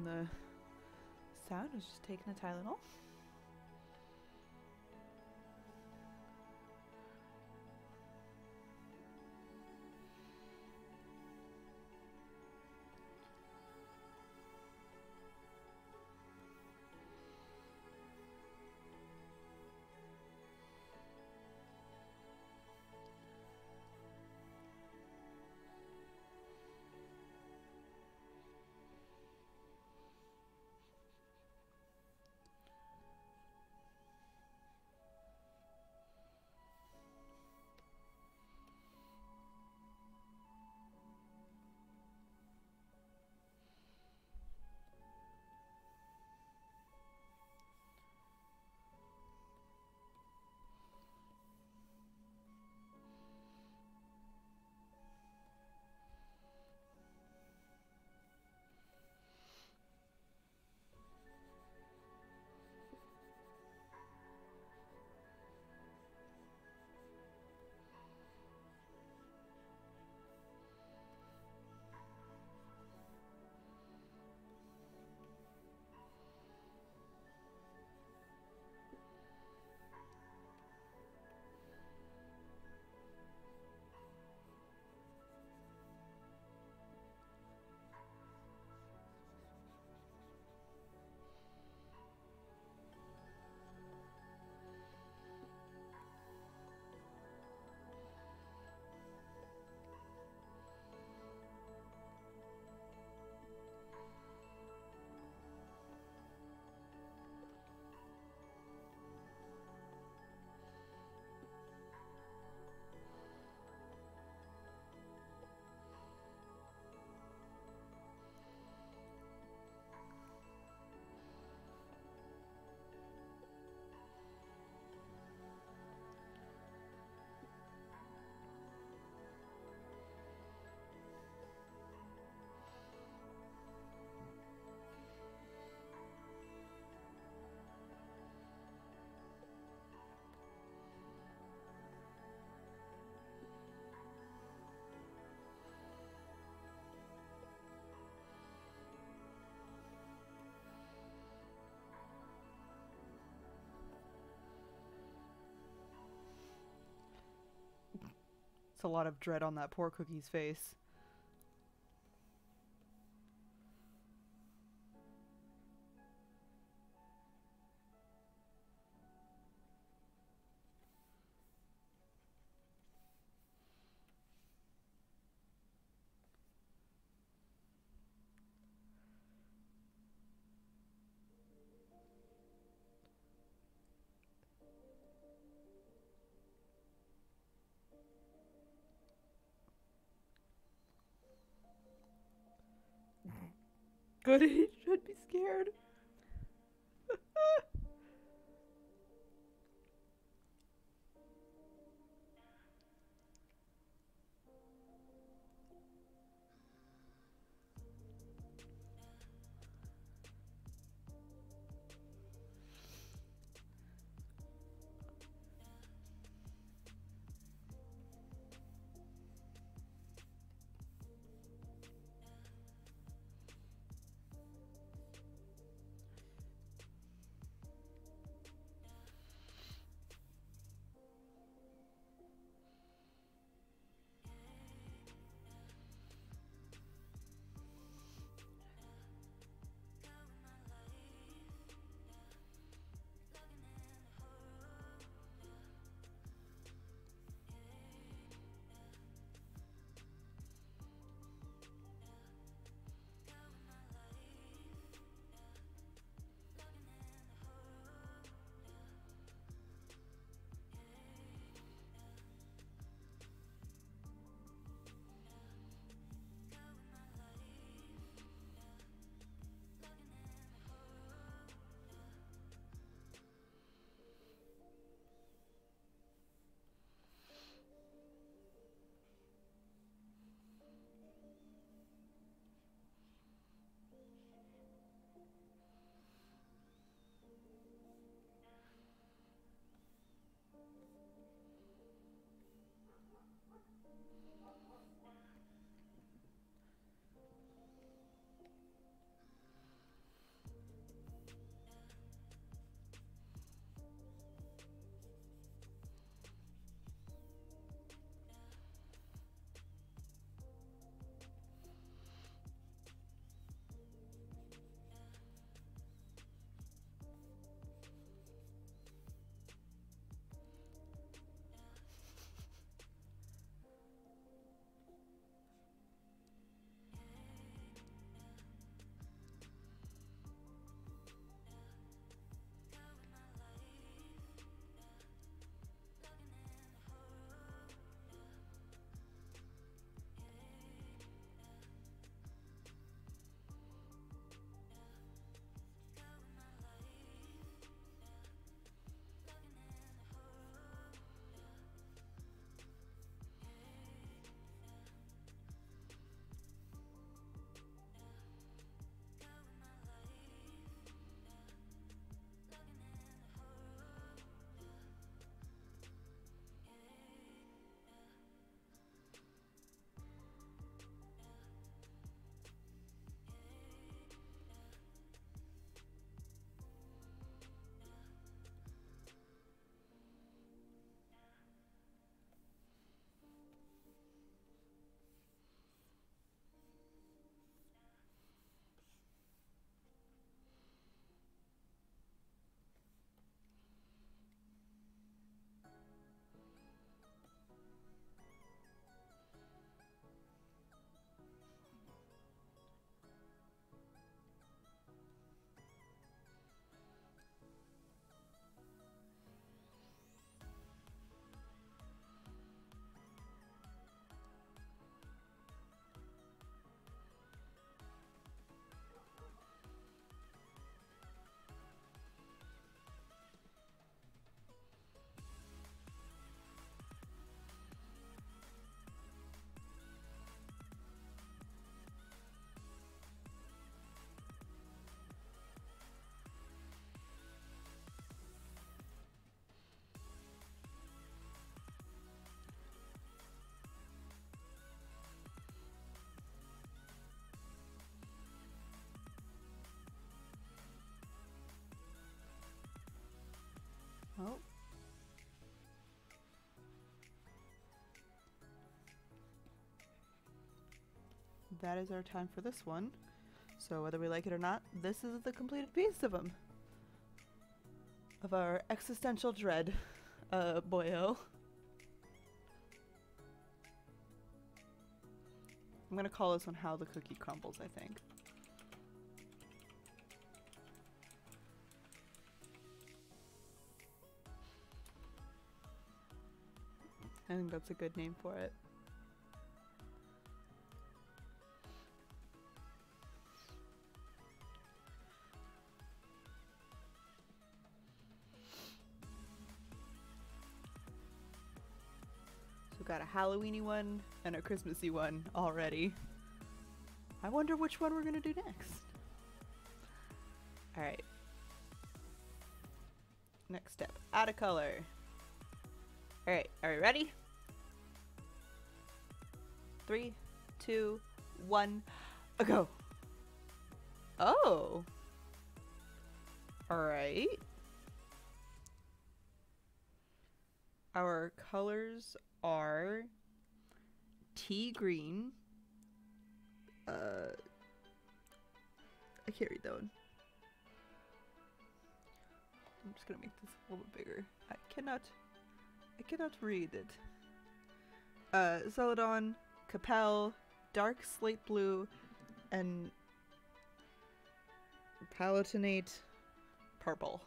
the sound. I was just taking a Tylenol. It's a lot of dread on that poor Cookie's face. Good, he should be scared. that is our time for this one. So whether we like it or not, this is the completed piece of him. Of our existential dread, boyo. I'm gonna call this one How the Cookie Crumbles, I think. I think that's a good name for it. So we've got a Halloweeny one and a Christmassy one already. I wonder which one we're gonna do next. Alright. Next step, add a color. Alright, are we ready? 3, 2, 1, go. Oh. Alright. Our colors are tea green. I can't read that one. I'm just gonna make this a little bit bigger. I cannot read it. Celadon, Capel, dark slate blue, and Palatinate purple.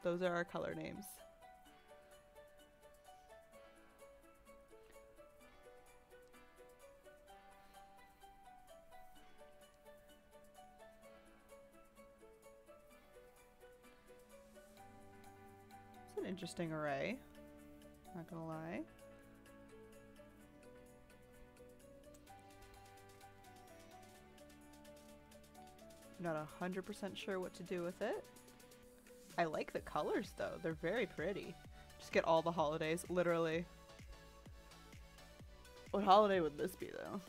Those are our color names. It's an interesting array, not gonna lie. Not 100% sure what to do with it. I like the colors though, they're very pretty. Just get all the holidays, literally. What holiday would this be though?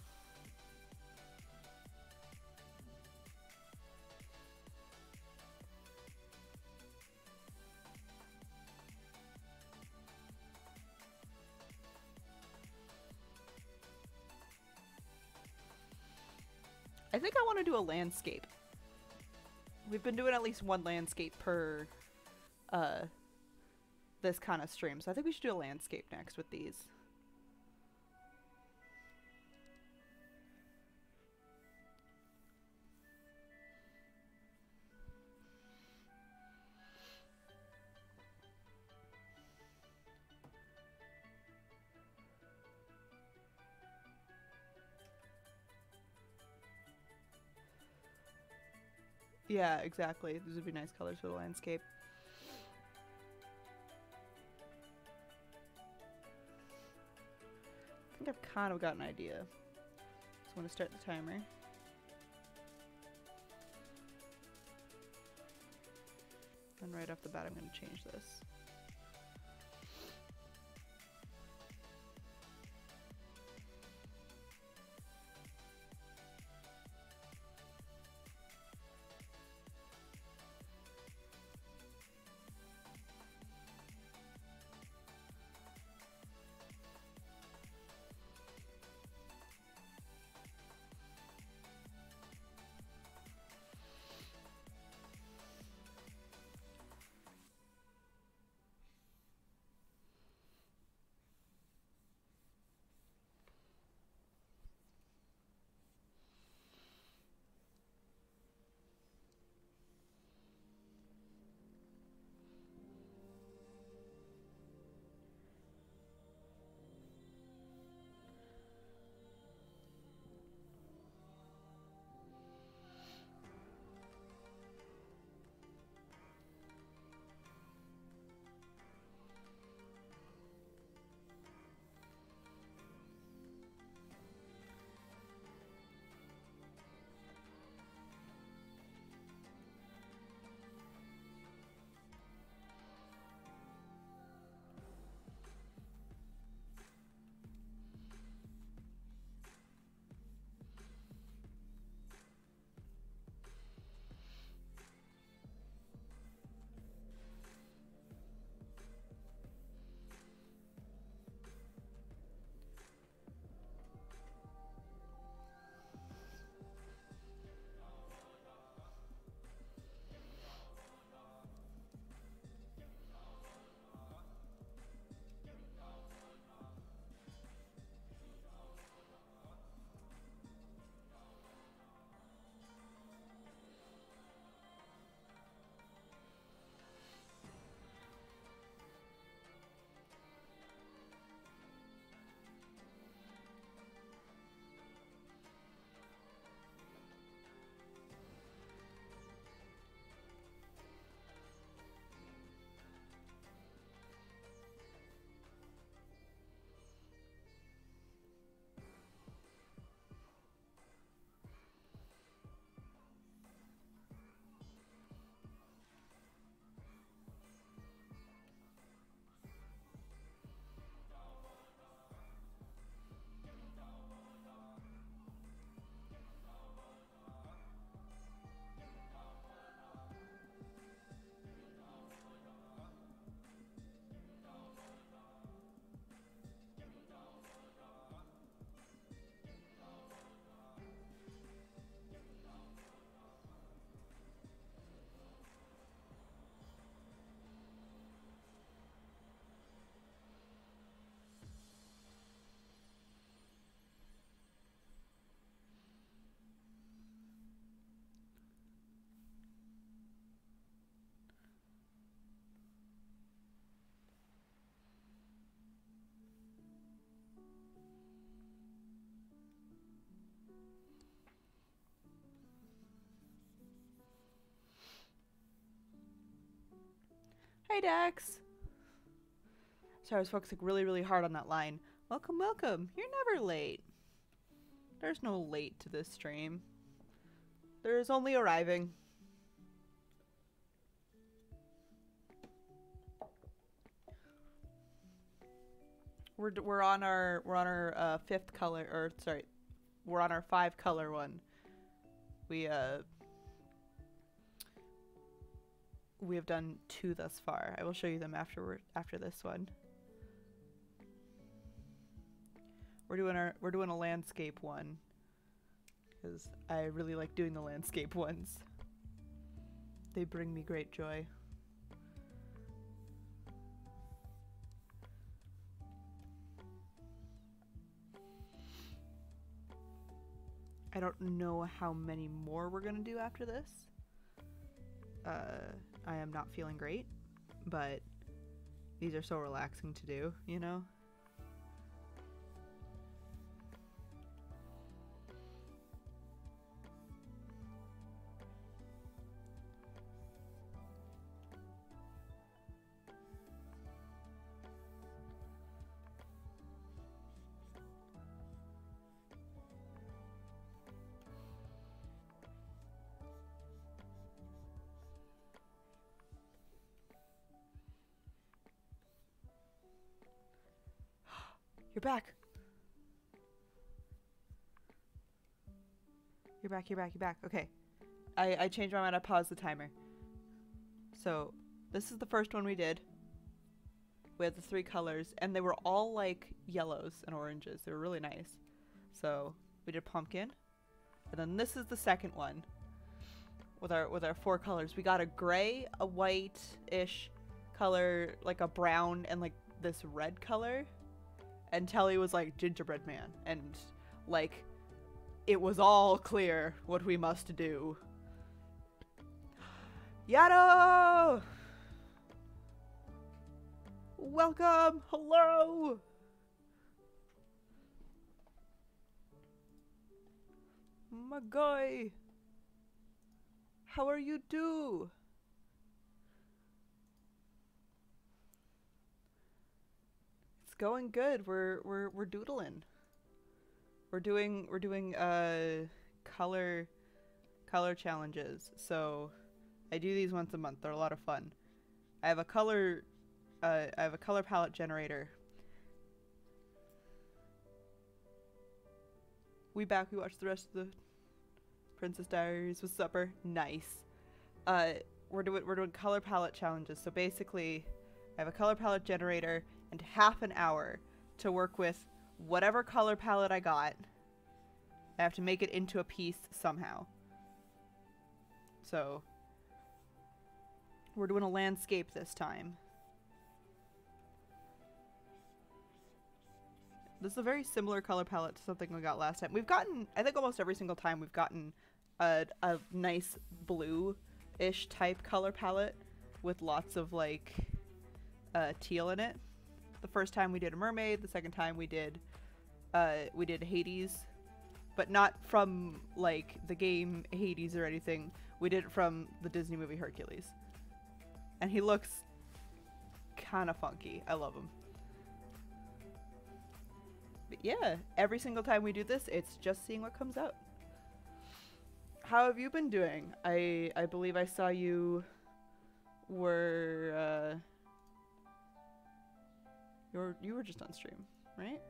I think I want to do a landscape. We've been doing at least one landscape per this kind of stream, so I think we should do a landscape next with these. Yeah, exactly. These would be nice colors for the landscape. I think I've kind of got an idea. So I'm going to start the timer. And right off the bat, I'm going to change this. Hey, Dax. Sorry, I was focusing really, really hard on that line. Welcome, welcome. You're never late. There's no late to this stream. There's only arriving. We're on our fifth color, or sorry, we're on our 5-color one. We have done 2 thus far. I will show you them after this one. We're doing a landscape one because I really like doing the landscape ones. They bring me great joy. I don't know how many more we're gonna do after this. I am not feeling great, but these are so relaxing to do, you know? You're back. You're back, you're back, you're back. Okay. I changed my mind. I paused the timer. So, this is the first one we did. We had the 3 colors, and they were all like yellows and oranges. They were really nice. So, we did pumpkin. And then this is the second one. With our 4 colors. We got a gray, a white-ish color, like a brown, and like this red color. And Telly was like gingerbread man, and like it was all clear what we must do. Yado! Welcome! Hello! My guy! How are you do? Going good. We're doodling. We're doing color challenges. So I do these once a month. They're a lot of fun. I have a color palette generator. We watched the rest of the Princess Diaries with supper. Nice. We're doing color palette challenges. So basically I have a color palette generator and half an hour to work with whatever color palette I got. I have to make it into a piece somehow. So, we're doing a landscape this time. This is a very similar color palette to something we got last time. We've gotten, I think almost every single time we've gotten a nice blue-ish type color palette with lots of like teal in it. The first time we did a mermaid, the second time we did Hades, but not from like the game Hades or anything. We did it from the Disney movie Hercules. And he looks kind of funky. I love him. But yeah, every single time we do this, it's just seeing what comes out. How have you been doing? I believe I saw you were you were just on stream, right?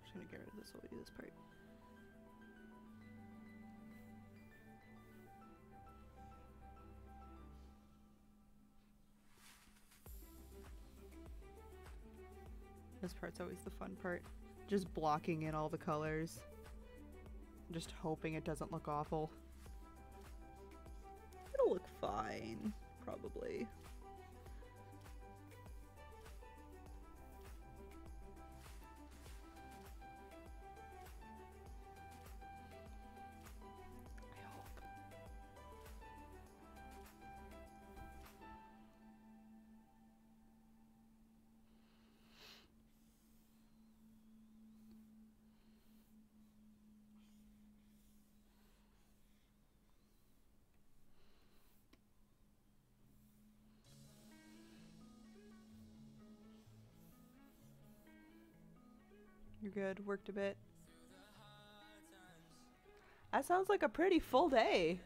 I'm gonna get rid of this while we do this part. This part's always the fun part. Just blocking in all the colors. Just hoping it doesn't look awful. It'll look fine, probably. You're good. Worked a bit. That sounds like a pretty full day.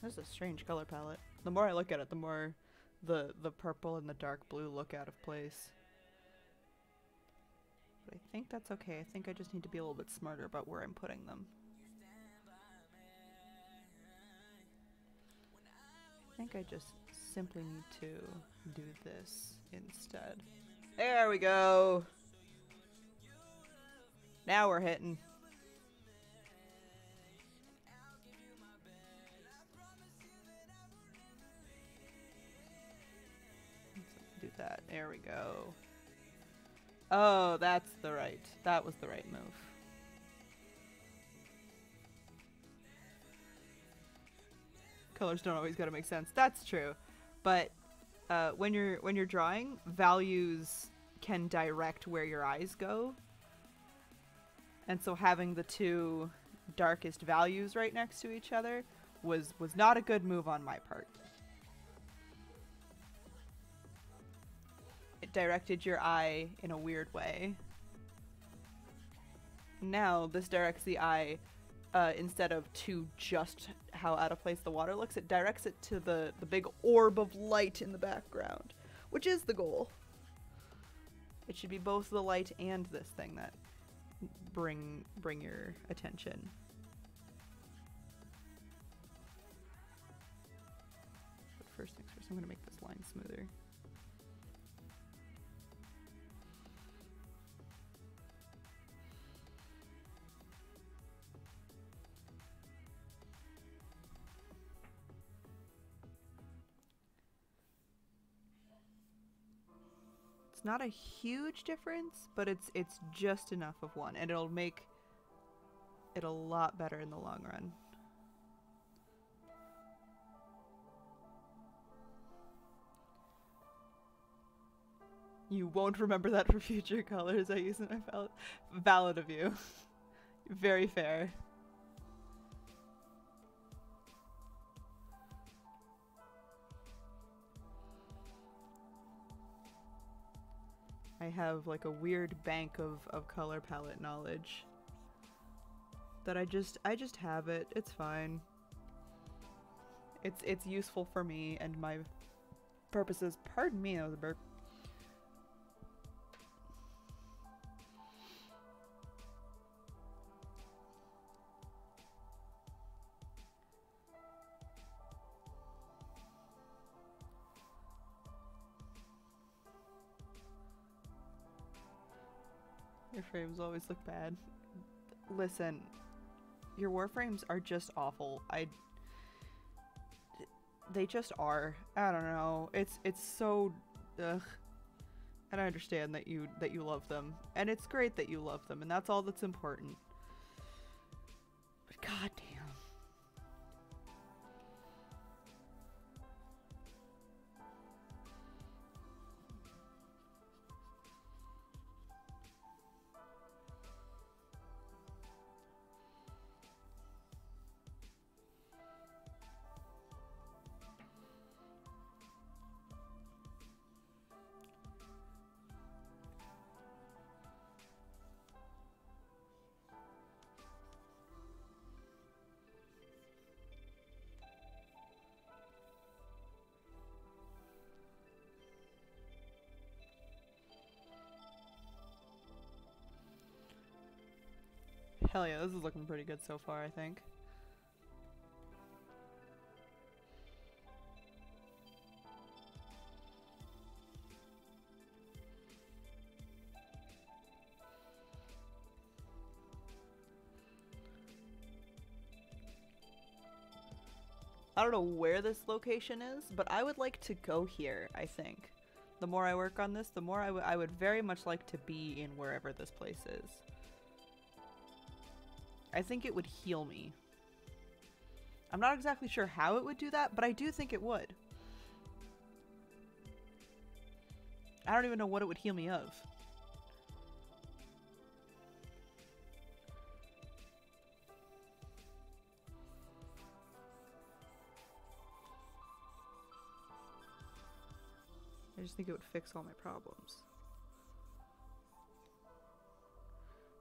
This is a strange color palette. The more I look at it, the more the purple and the dark blue look out of place. But I think that's okay. I think I just need to be a little bit smarter about where I'm putting them. I think I just simply need to do this instead. There we go! Now we're hitting. Do that. There we go. Oh, that was the right move. Colors don't always gotta make sense. That's true. But when you're drawing, values can direct where your eyes go. And so having the two darkest values right next to each other was not a good move on my part. It directed your eye in a weird way. Now this directs the eye instead of to just how out of place the water looks, it directs it to the big orb of light in the background, which is the goal. It should be both the light and this thing that bring your attention. But first things first, I'm gonna make this line smoother. Not a huge difference, but it's just enough of one, and it'll make it a lot better in the long run. You won't remember that for future colors I use in my palette. Valid of you. Very fair. I have like a weird bank of color palette knowledge that I just have it. It's fine. It's useful for me and my purposes. Pardon me, that was a burp. Your frames always look bad. Listen, your warframes are just awful. They just are. I don't know. It's so ugh. And I understand that you love them. And it's great that you love them, and that's all that's important. But goddamn. Hell yeah, this is looking pretty good so far, I think. I don't know where this location is, but I would like to go here, I think. The more I work on this, the more I would very much like to be in wherever this place is. I think it would heal me. I'm not exactly sure how it would do that, but I do think it would. I don't even know what it would heal me of. I just think it would fix all my problems.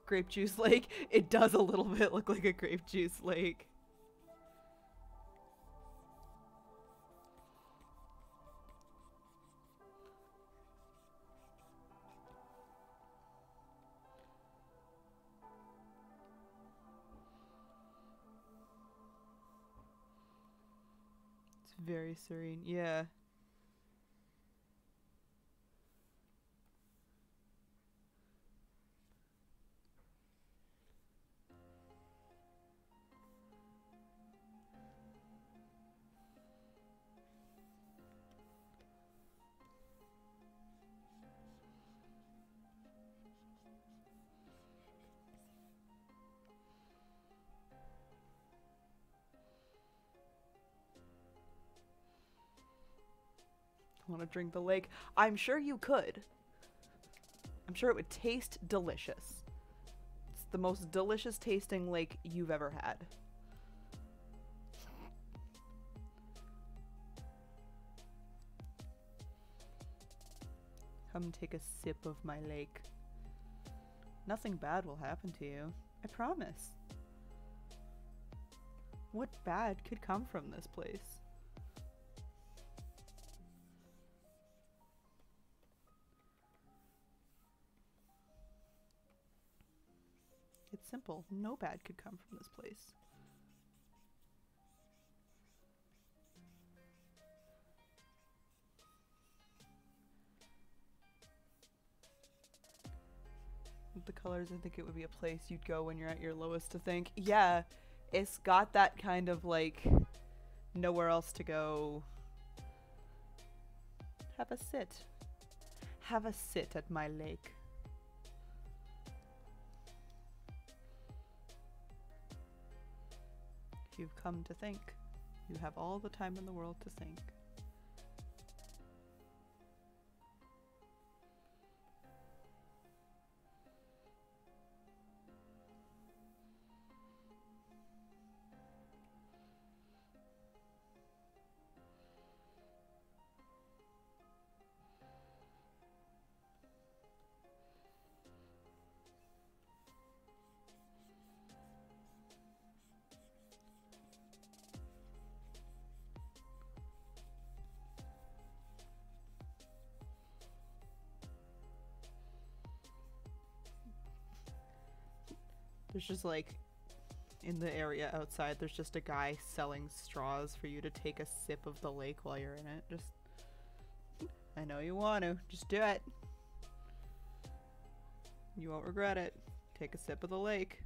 Grape juice lake. It does a little bit look like a grape juice lake. It's very serene. Yeah. Want to drink the lake? I'm sure you could. I'm sure it would taste delicious. It's the most delicious tasting lake you've ever had. Come take a sip of my lake. Nothing bad will happen to you. I promise. What bad could come from this place? It's simple. No bad could come from this place. With the colors, I think it would be a place you'd go when you're at your lowest to think, yeah, it's got that kind of like nowhere else to go. Have a sit. Have a sit at my lake. If you've come to think, you have all the time in the world to think. There's just like, in the area outside, there's just a guy selling straws for you to take a sip of the lake while you're in it. Just, I know you want to. Just do it. You won't regret it. Take a sip of the lake.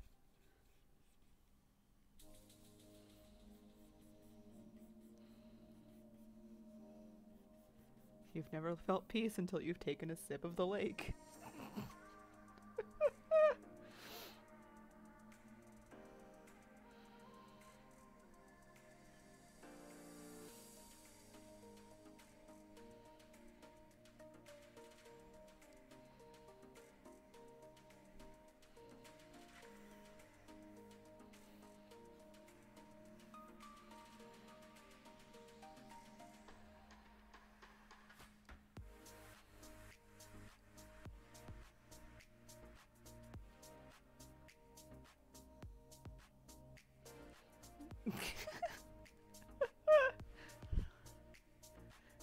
You've never felt peace until you've taken a sip of the lake.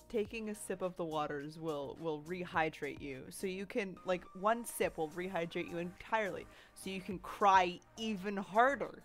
Taking a sip of the waters will rehydrate you. So you can, like, one sip will rehydrate you entirely. So you can cry even harder.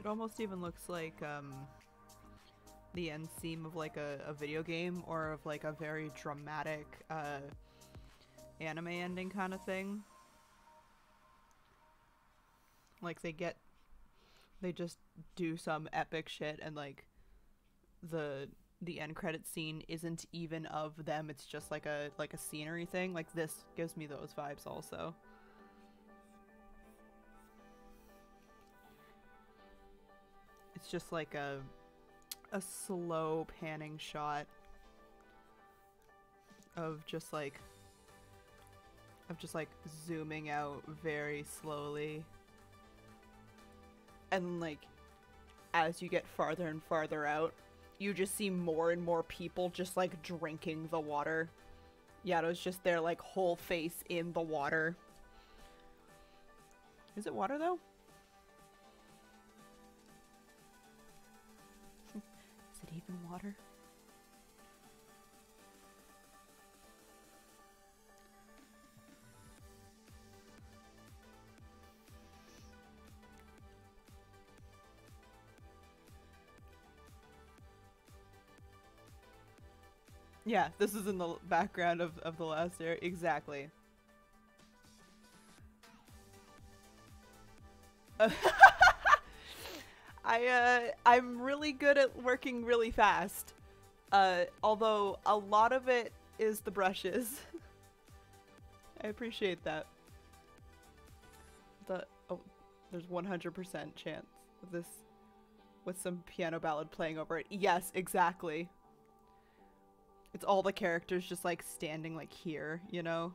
It almost even looks like the end scene of like a video game or of like a very dramatic anime ending kind of thing. Like they just do some epic shit and like the end credit scene isn't even of them, it's just like a scenery thing. Like this gives me those vibes also. It's just like a slow panning shot of just like zooming out very slowly. And like as you get farther and farther out, you just see more and more people just like drinking the water. Yato's just their like whole face in the water. Is it water though? Even water? Yeah, this is in the background of the last area. Exactly. I'm really good at working really fast. Although a lot of it is the brushes. I appreciate that. There's 100% chance of this with some piano ballad playing over it. Yes, exactly. It's all the characters just like standing like here, you know?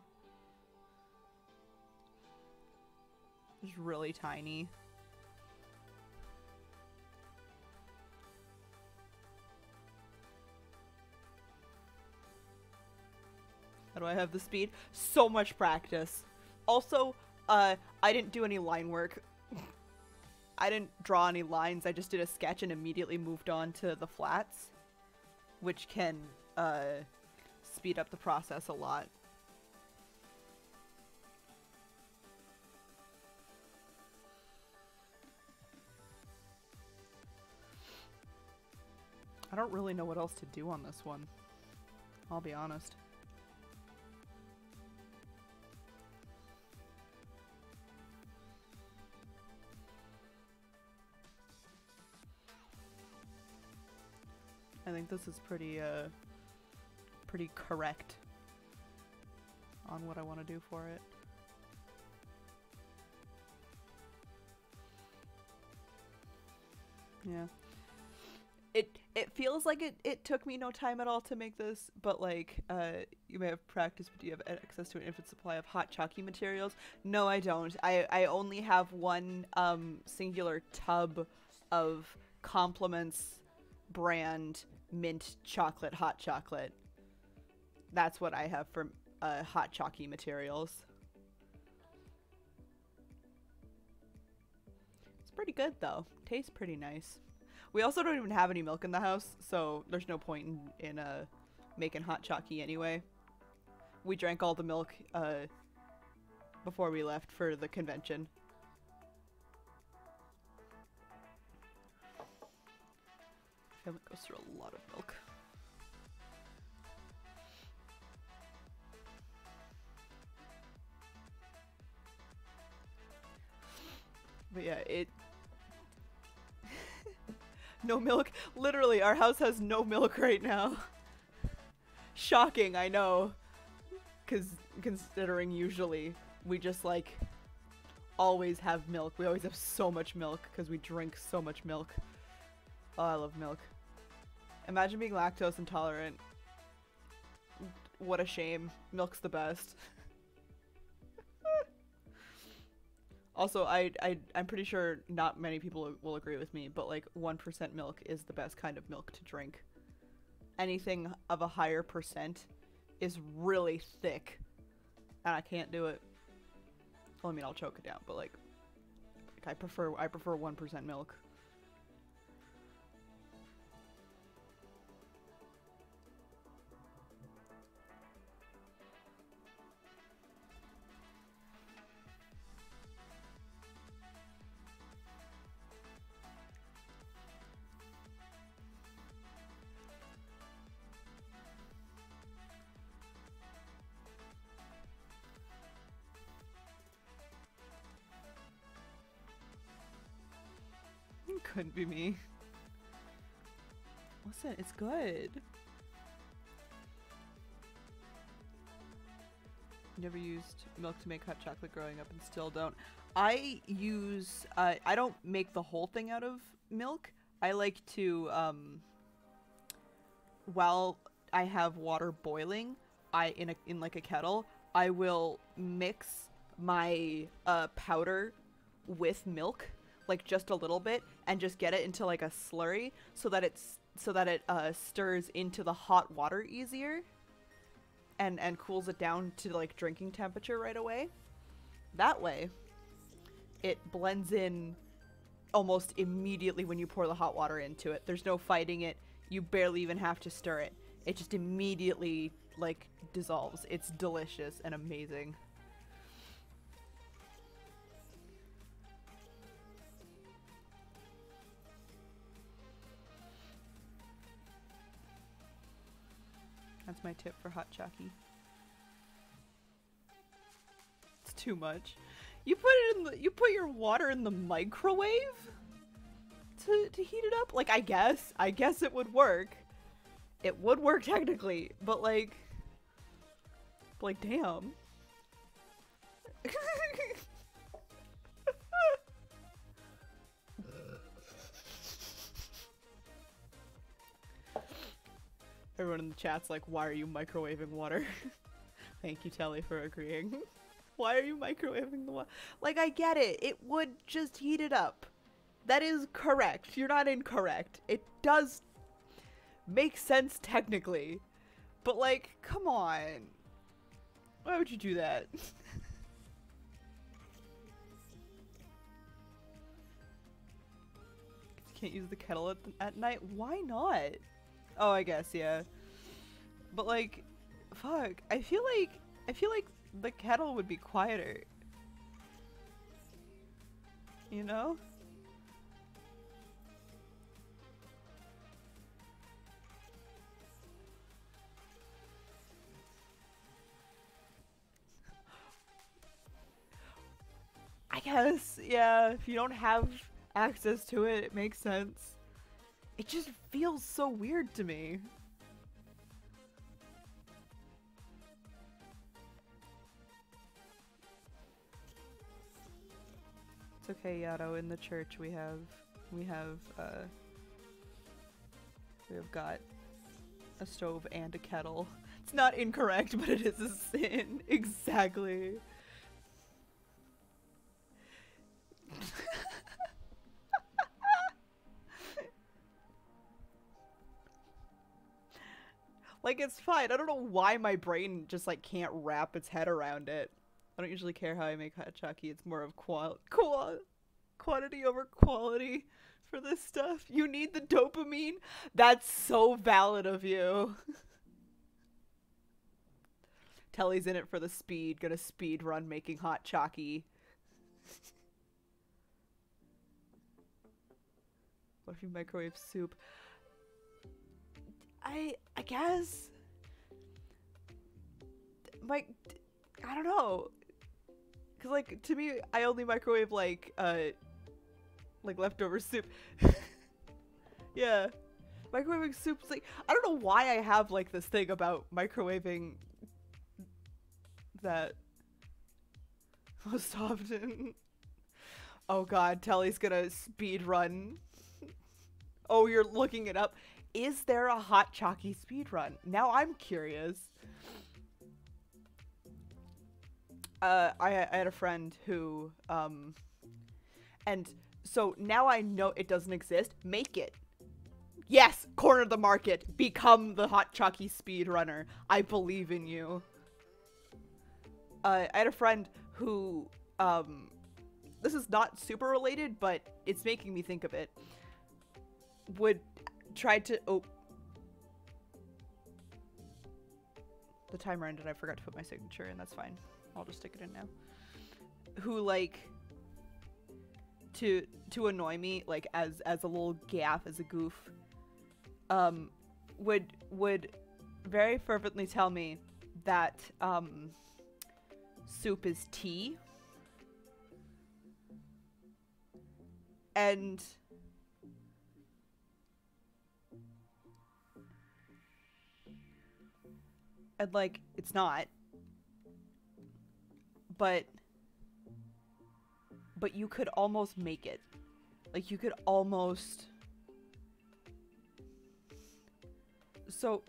Just really tiny. How do I have the speed? So much practice. Also, I didn't do any line work. I didn't draw any lines. I just did a sketch and immediately moved on to the flats, which can speed up the process a lot. I don't really know what else to do on this one. I'll be honest. I think this is pretty correct on what I want to do for it. Yeah. It feels like it took me no time at all to make this, but like, you may have practiced, but do you have access to an infinite supply of hot chalky materials? No, I don't. I only have one singular tub of Compliments brand mint chocolate, hot chocolate. That's what I have for hot chalky materials. It's pretty good though. Tastes pretty nice. We also don't even have any milk in the house, so there's no point in making hot chalky anyway. We drank all the milk before we left for the convention. Family goes through a lot of milk. But yeah, no milk. Literally, our house has no milk right now. Shocking, I know. Considering usually we just like always have milk. We always have so much milk because we drink so much milk. Oh, I love milk. Imagine being lactose intolerant. What a shame. Milk's the best. Also, I'm pretty sure not many people will agree with me, but like 1% milk is the best kind of milk to drink. Anything of a higher percent is really thick, and I can't do it. Well, I mean, I'll choke it down, but like I prefer 1% milk. Couldn't be me. Listen, it's good. Never used milk to make hot chocolate growing up and still don't. I use, I don't make the whole thing out of milk. I like to, while I have water boiling, in like a kettle, I will mix my powder with milk, like just a little bit, and just get it into like a slurry so that it stirs into the hot water easier and cools it down to like drinking temperature right away. That way it blends in almost immediately when you pour the hot water into it. There's no fighting it. You barely even have to stir it. It just immediately like dissolves. It's delicious and amazing. That's my tip for hot chalky. It's too much. You put your water in the microwave to heat it up? Like, I guess it would work. It would work technically, but like damn. Everyone in the chat's like, why are you microwaving water? Thank you, Telly, for agreeing. Why are you microwaving the water? Like, I get it. It would just heat it up. That is correct. You're not incorrect. It does make sense technically. But like, come on. Why would you do that? can't use the kettle at night. Why not? Oh, I guess, yeah. But like, fuck. I feel like the kettle would be quieter. You know? I guess, yeah, if you don't have access to it, it makes sense. It just feels so weird to me. It's okay, Yato. In the church, we have got a stove and a kettle. It's not incorrect, but it is a sin. Exactly. Like, it's fine. I don't know why my brain just, like, can't wrap its head around it. I don't usually care how I make hot chocolate. It's more of quantity over quality for this stuff. You need the dopamine? That's so valid of you. Telly's in it for the speed. Gonna speed run making hot chocolate. What if you microwave soup? I guess. I don't know. Cause like to me, I only microwave like leftover soup. Yeah, microwaving soup's like, I don't know why I have like this thing about microwaving that most often. Oh god, Telly's gonna speed run. Oh, you're looking it up. Is there a hot chocolate speed run? Now I'm curious. I had a friend who, and so now I know it doesn't exist. Make it. Yes, corner the market. Become the hot chocolate speed runner. I believe in you. I had a friend who, this is not super related, but it's making me think of it. Would try to, oh. The timer ended, I forgot to put my signature in, that's fine. I'll just stick it in now. Who, like, to annoy me, like, as a little gaff, as a goof, would very fervently tell me that, soup is tea. And like, it's not. But you could almost make it. Like, you could almost. So,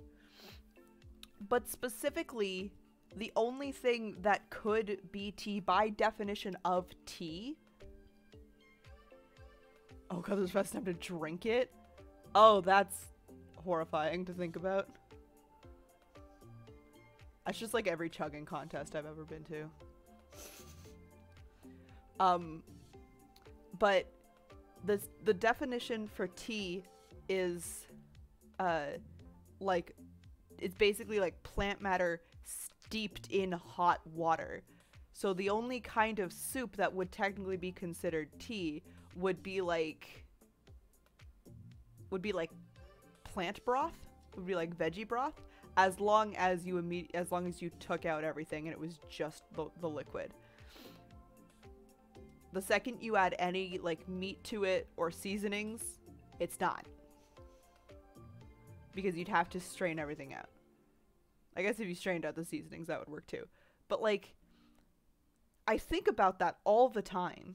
but specifically, the only thing that could be tea by definition of tea. Oh god, there's best time to drink it? Oh, that's horrifying to think about. That's just like every chugging contest I've ever been to. But the definition for tea is, like, it's basically like plant matter steeped in hot water. So the only kind of soup that would technically be considered tea would be like plant broth, would be like veggie broth, as long as you took out everything and it was just the liquid. The second you add any like meat to it or seasonings, it's not. Because you'd have to strain everything out. I guess if you strained out the seasonings, that would work too. But like, I think about that all the time.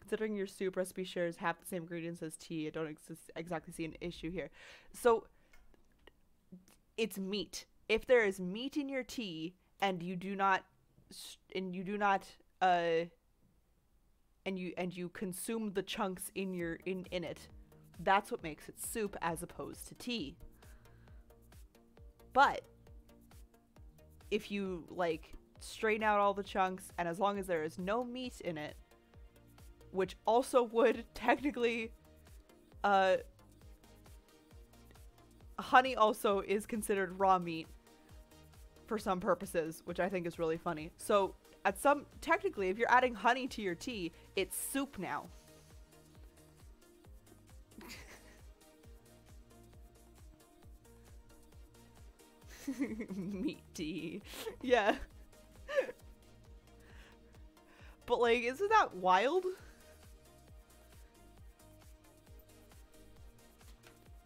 Considering your soup recipe shares half the same ingredients as tea, I don't exactly see an issue here. So, it's meat. If there is meat in your tea and you consume the chunks in it, that's what makes it soup as opposed to tea. But if you like strain out all the chunks, and as long as there is no meat in it, which also would technically, honey also is considered raw meat for some purposes, which I think is really funny. So technically, if you're adding honey to your tea, it's soup now. Meat tea. Yeah. But like, isn't that wild?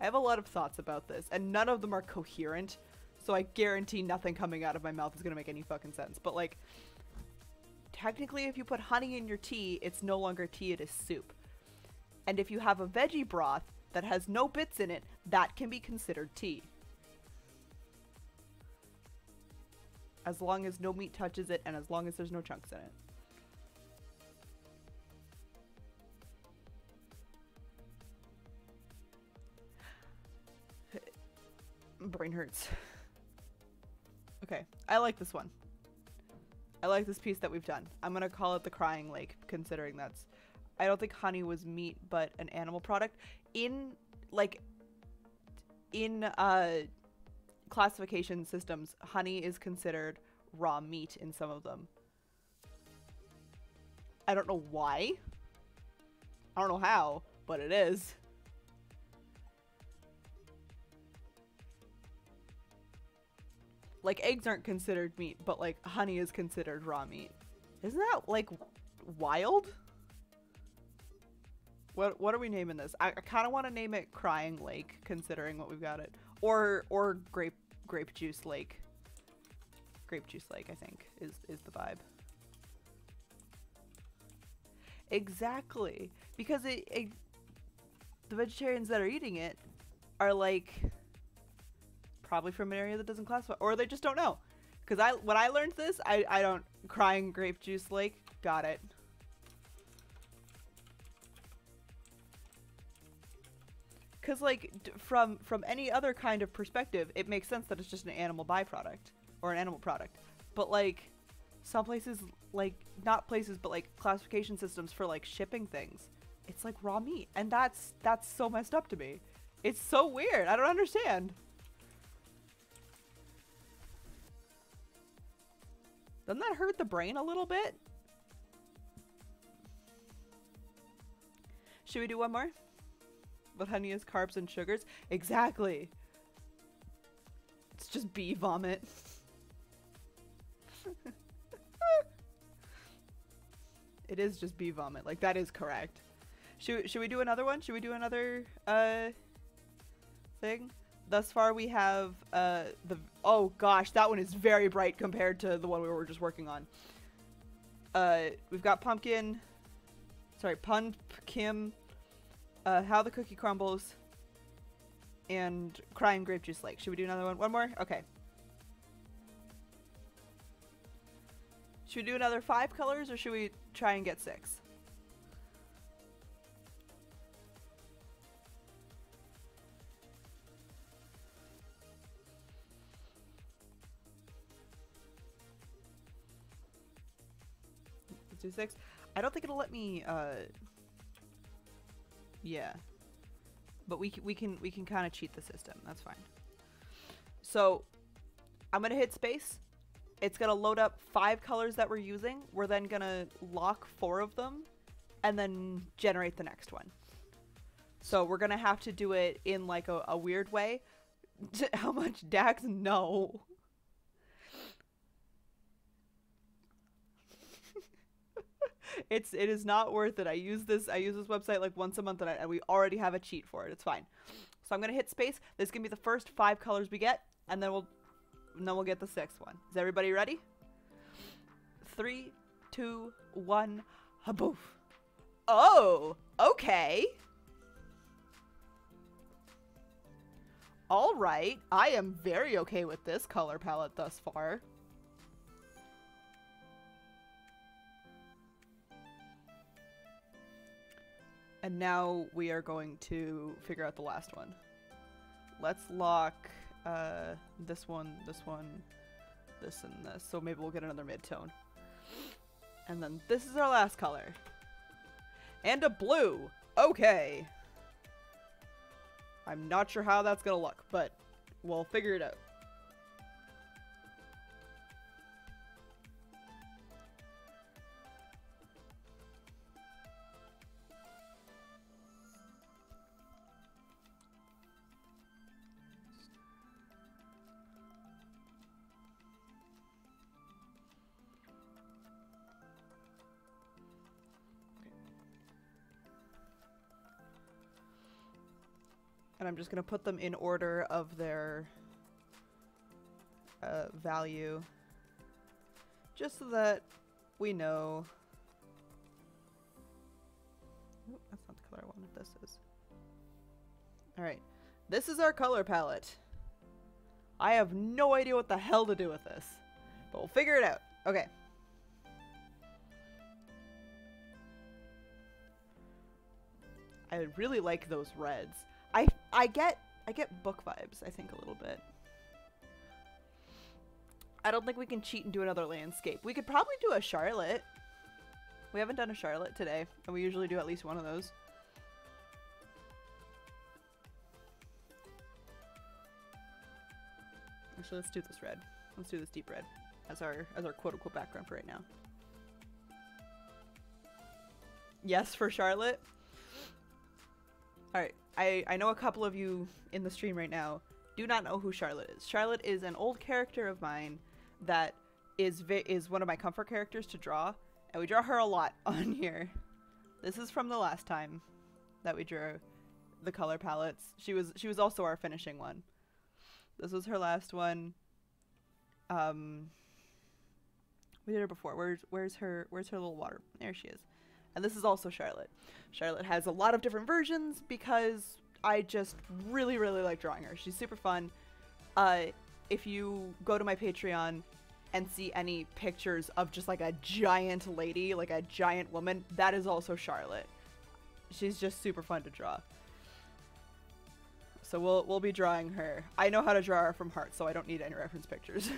I have a lot of thoughts about this, and none of them are coherent, so I guarantee nothing coming out of my mouth is gonna make any fucking sense. But like, technically if you put honey in your tea, it's no longer tea, it is soup. And if you have a veggie broth that has no bits in it, that can be considered tea. As long as no meat touches it, and as long as there's no chunks in it. Brain hurts. Okay, I like this one. I like this piece that we've done. I'm gonna call it the Crying Lake, considering that's... I don't think honey was meat, but an animal product. In classification systems, honey is considered raw meat in some of them. I don't know why. I don't know how, but it is. Like, eggs aren't considered meat, but like honey is considered raw meat. Isn't that like wild? What are we naming this? I kind of want to name it Crying Lake, considering what we've got it. Or grape juice lake. Grape juice lake, I think, is the vibe. Exactly, because the vegetarians that are eating it are like probably from an area that doesn't classify, or they just don't know. Because when I learned this, I don't... Crying grape juice lake, got it. Because like from any other kind of perspective, it makes sense that it's just an animal byproduct or an animal product. But like some places, like not places, but like classification systems for like shipping things, it's like raw meat, and that's so messed up to me. It's so weird. I don't understand. Doesn't that hurt the brain a little bit? Should we do one more? But honey is carbs and sugars. Exactly. It's just bee vomit. It is just bee vomit. Like, that is correct. Should we do another one? Should we do another thing? Thus far we have oh gosh, that one is very bright compared to the one we were just working on. We've got pumpkin, how the cookie crumbles, and Crying Grape Juice Lake. Should we do another one? One more? Okay. Should we do another 5 colors, or should we try and get 6? Let's do 6. I don't think it'll let me, yeah. But we can kind of cheat the system. That's fine. So I'm gonna hit space. It's gonna load up 5 colors that we're using. We're then gonna lock 4 of them and then generate the next one. So we're gonna have to do it in like a weird way. How much, Dax? No. It is not worth it. I use this website like once a month, and we already have a cheat for it. It's fine. So I'm gonna hit space. This is gonna be the first 5 colors we get, and then we'll get the 6th one. Is everybody ready? 3, 2, 1, haboof. Oh, okay. All right. I am very okay with this color palette thus far. And now we are going to figure out the last one. Let's lock this one, this, and this. So maybe we'll get another mid-tone. And then this is our last color. And a blue. Okay. I'm not sure how that's gonna look, but we'll figure it out. And I'm just going to put them in order of their value, just so that we know. Ooh, that's not the color I wanted. This is. Alright, this is our color palette. I have no idea what the hell to do with this, but we'll figure it out. Okay. I really like those reds. I get book vibes, I think, a little bit. I don't think we can cheat and do another landscape. We could probably do a Charlotte. We haven't done a Charlotte today, and we usually do at least one of those. Actually, let's do this red. Let's do this deep red as our quote-unquote background for right now. Yes, for Charlotte. Alright, I know a couple of you in the stream right now do not know who Charlotte is. Charlotte is an old character of mine that is one of my comfort characters to draw, and we draw her a lot on here. This is from the last time that we drew the color palettes. She was also our finishing one. This was her last one. We did her before. Where's her little water? There she is. And this is also Charlotte. Charlotte has a lot of different versions because I just really, really like drawing her. She's super fun. If you go to my Patreon and see any pictures of just like a giant lady, like a giant woman, that is also Charlotte. She's just super fun to draw. So we'll be drawing her. I know how to draw her from heart, so I don't need any reference pictures.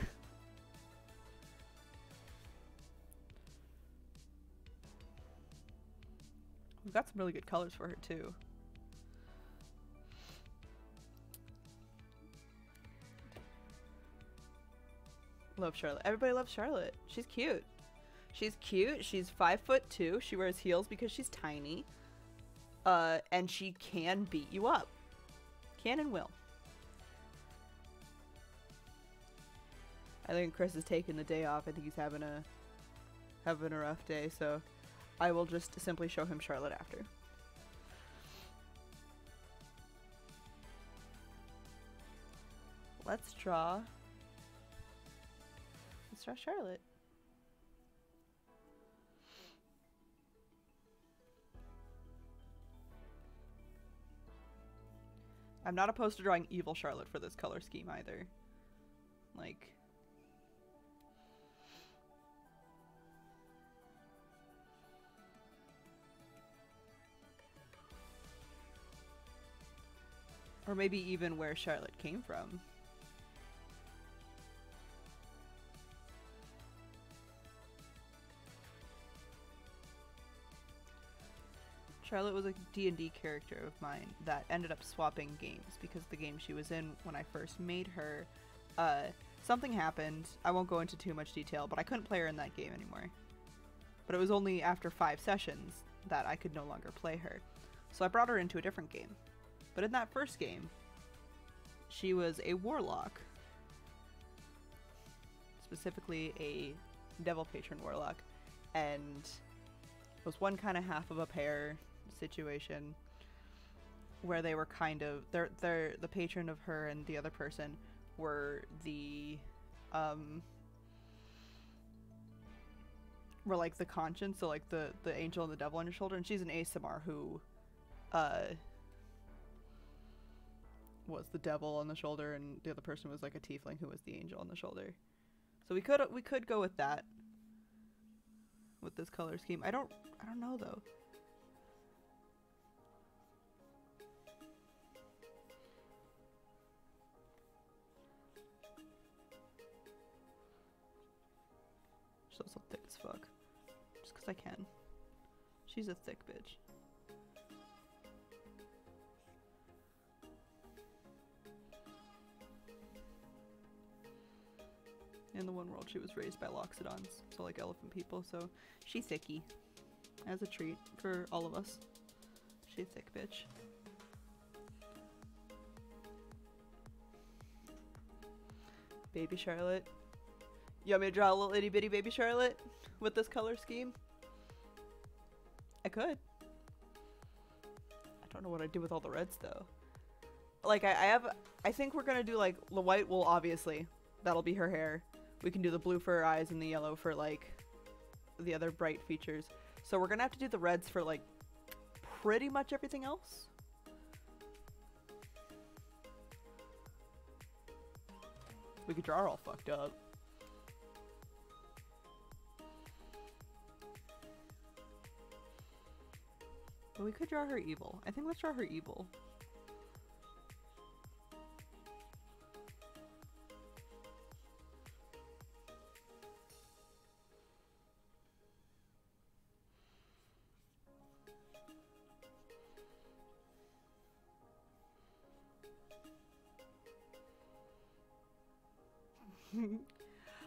We've got some really good colors for her too. Love Charlotte. Everybody loves Charlotte. She's cute. She's cute. She's 5'2". She wears heels because she's tiny. And she can beat you up. Can and will. I think Chris is taking the day off. I think he's having a rough day, so I will just simply show him Charlotte after. Let's draw Charlotte. I'm not opposed to drawing evil Charlotte for this color scheme either. Like, or maybe even where Charlotte came from. Charlotte was a D&D character of mine that ended up swapping games because the game she was in when I first made her, something happened. I won't go into too much detail, but I couldn't play her in that game anymore. But it was only after 5 sessions that I could no longer play her. So I brought her into a different game. But in that first game, she was a warlock. Specifically a devil patron warlock. And it was one kind of half of a pair situation where they were kind of the patron of her and the other person were the were like the conscience, so like the angel and the devil on your shoulder, and she's an Asamar who was the devil on the shoulder, and the other person was like a tiefling who was the angel on the shoulder. So we could go with that with this color scheme. I don't know though. So thick as fuck. Just because I can. She's a thick bitch. In the one world, she was raised by loxodons, so like elephant people, so she thicky. As a treat for all of us. She a thick bitch. Baby Charlotte. You want me to draw a little itty bitty baby Charlotte with this color scheme? I could. I don't know what I'd do with all the reds though. Like I think we're gonna do like the white wool, obviously. That'll be her hair. We can do the blue for her eyes and the yellow for like the other bright features. So we're gonna have to do the reds for like pretty much everything else. We could draw her all fucked up. But we could draw her evil. I think let's draw her evil.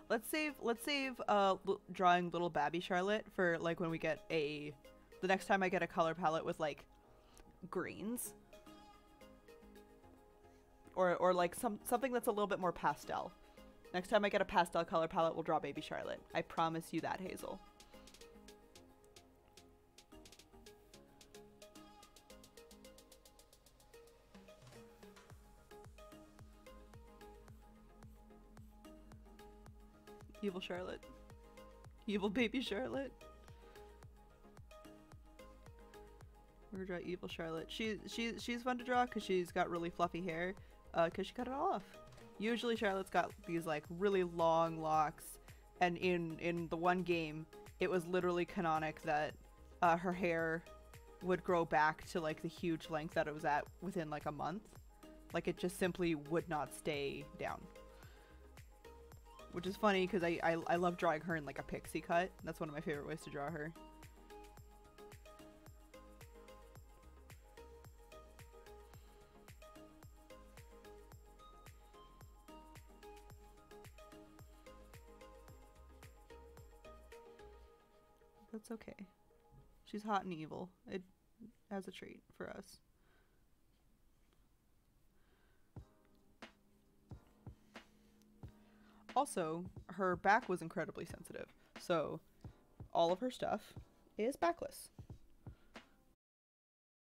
let's save drawing little babby Charlotte for like when we get the next time I get a color palette with like greens or like something that's a little bit more pastel. Next time I get a pastel color palette, we'll draw baby Charlotte. I promise you that, Hazel. Evil Charlotte. Evil baby Charlotte. We're gonna draw evil Charlotte. She's fun to draw because she's got really fluffy hair. Because she cut it all off. Usually Charlotte's got these like really long locks, and in the one game, it was literally canonic that her hair would grow back to like the huge length that it was at within like a month. Like it just simply would not stay down. Which is funny because I love drawing her in like a pixie cut. That's one of my favorite ways to draw her. That's okay. She's hot and evil. It has a treat for us. Also, her back was incredibly sensitive, so all of her stuff is backless.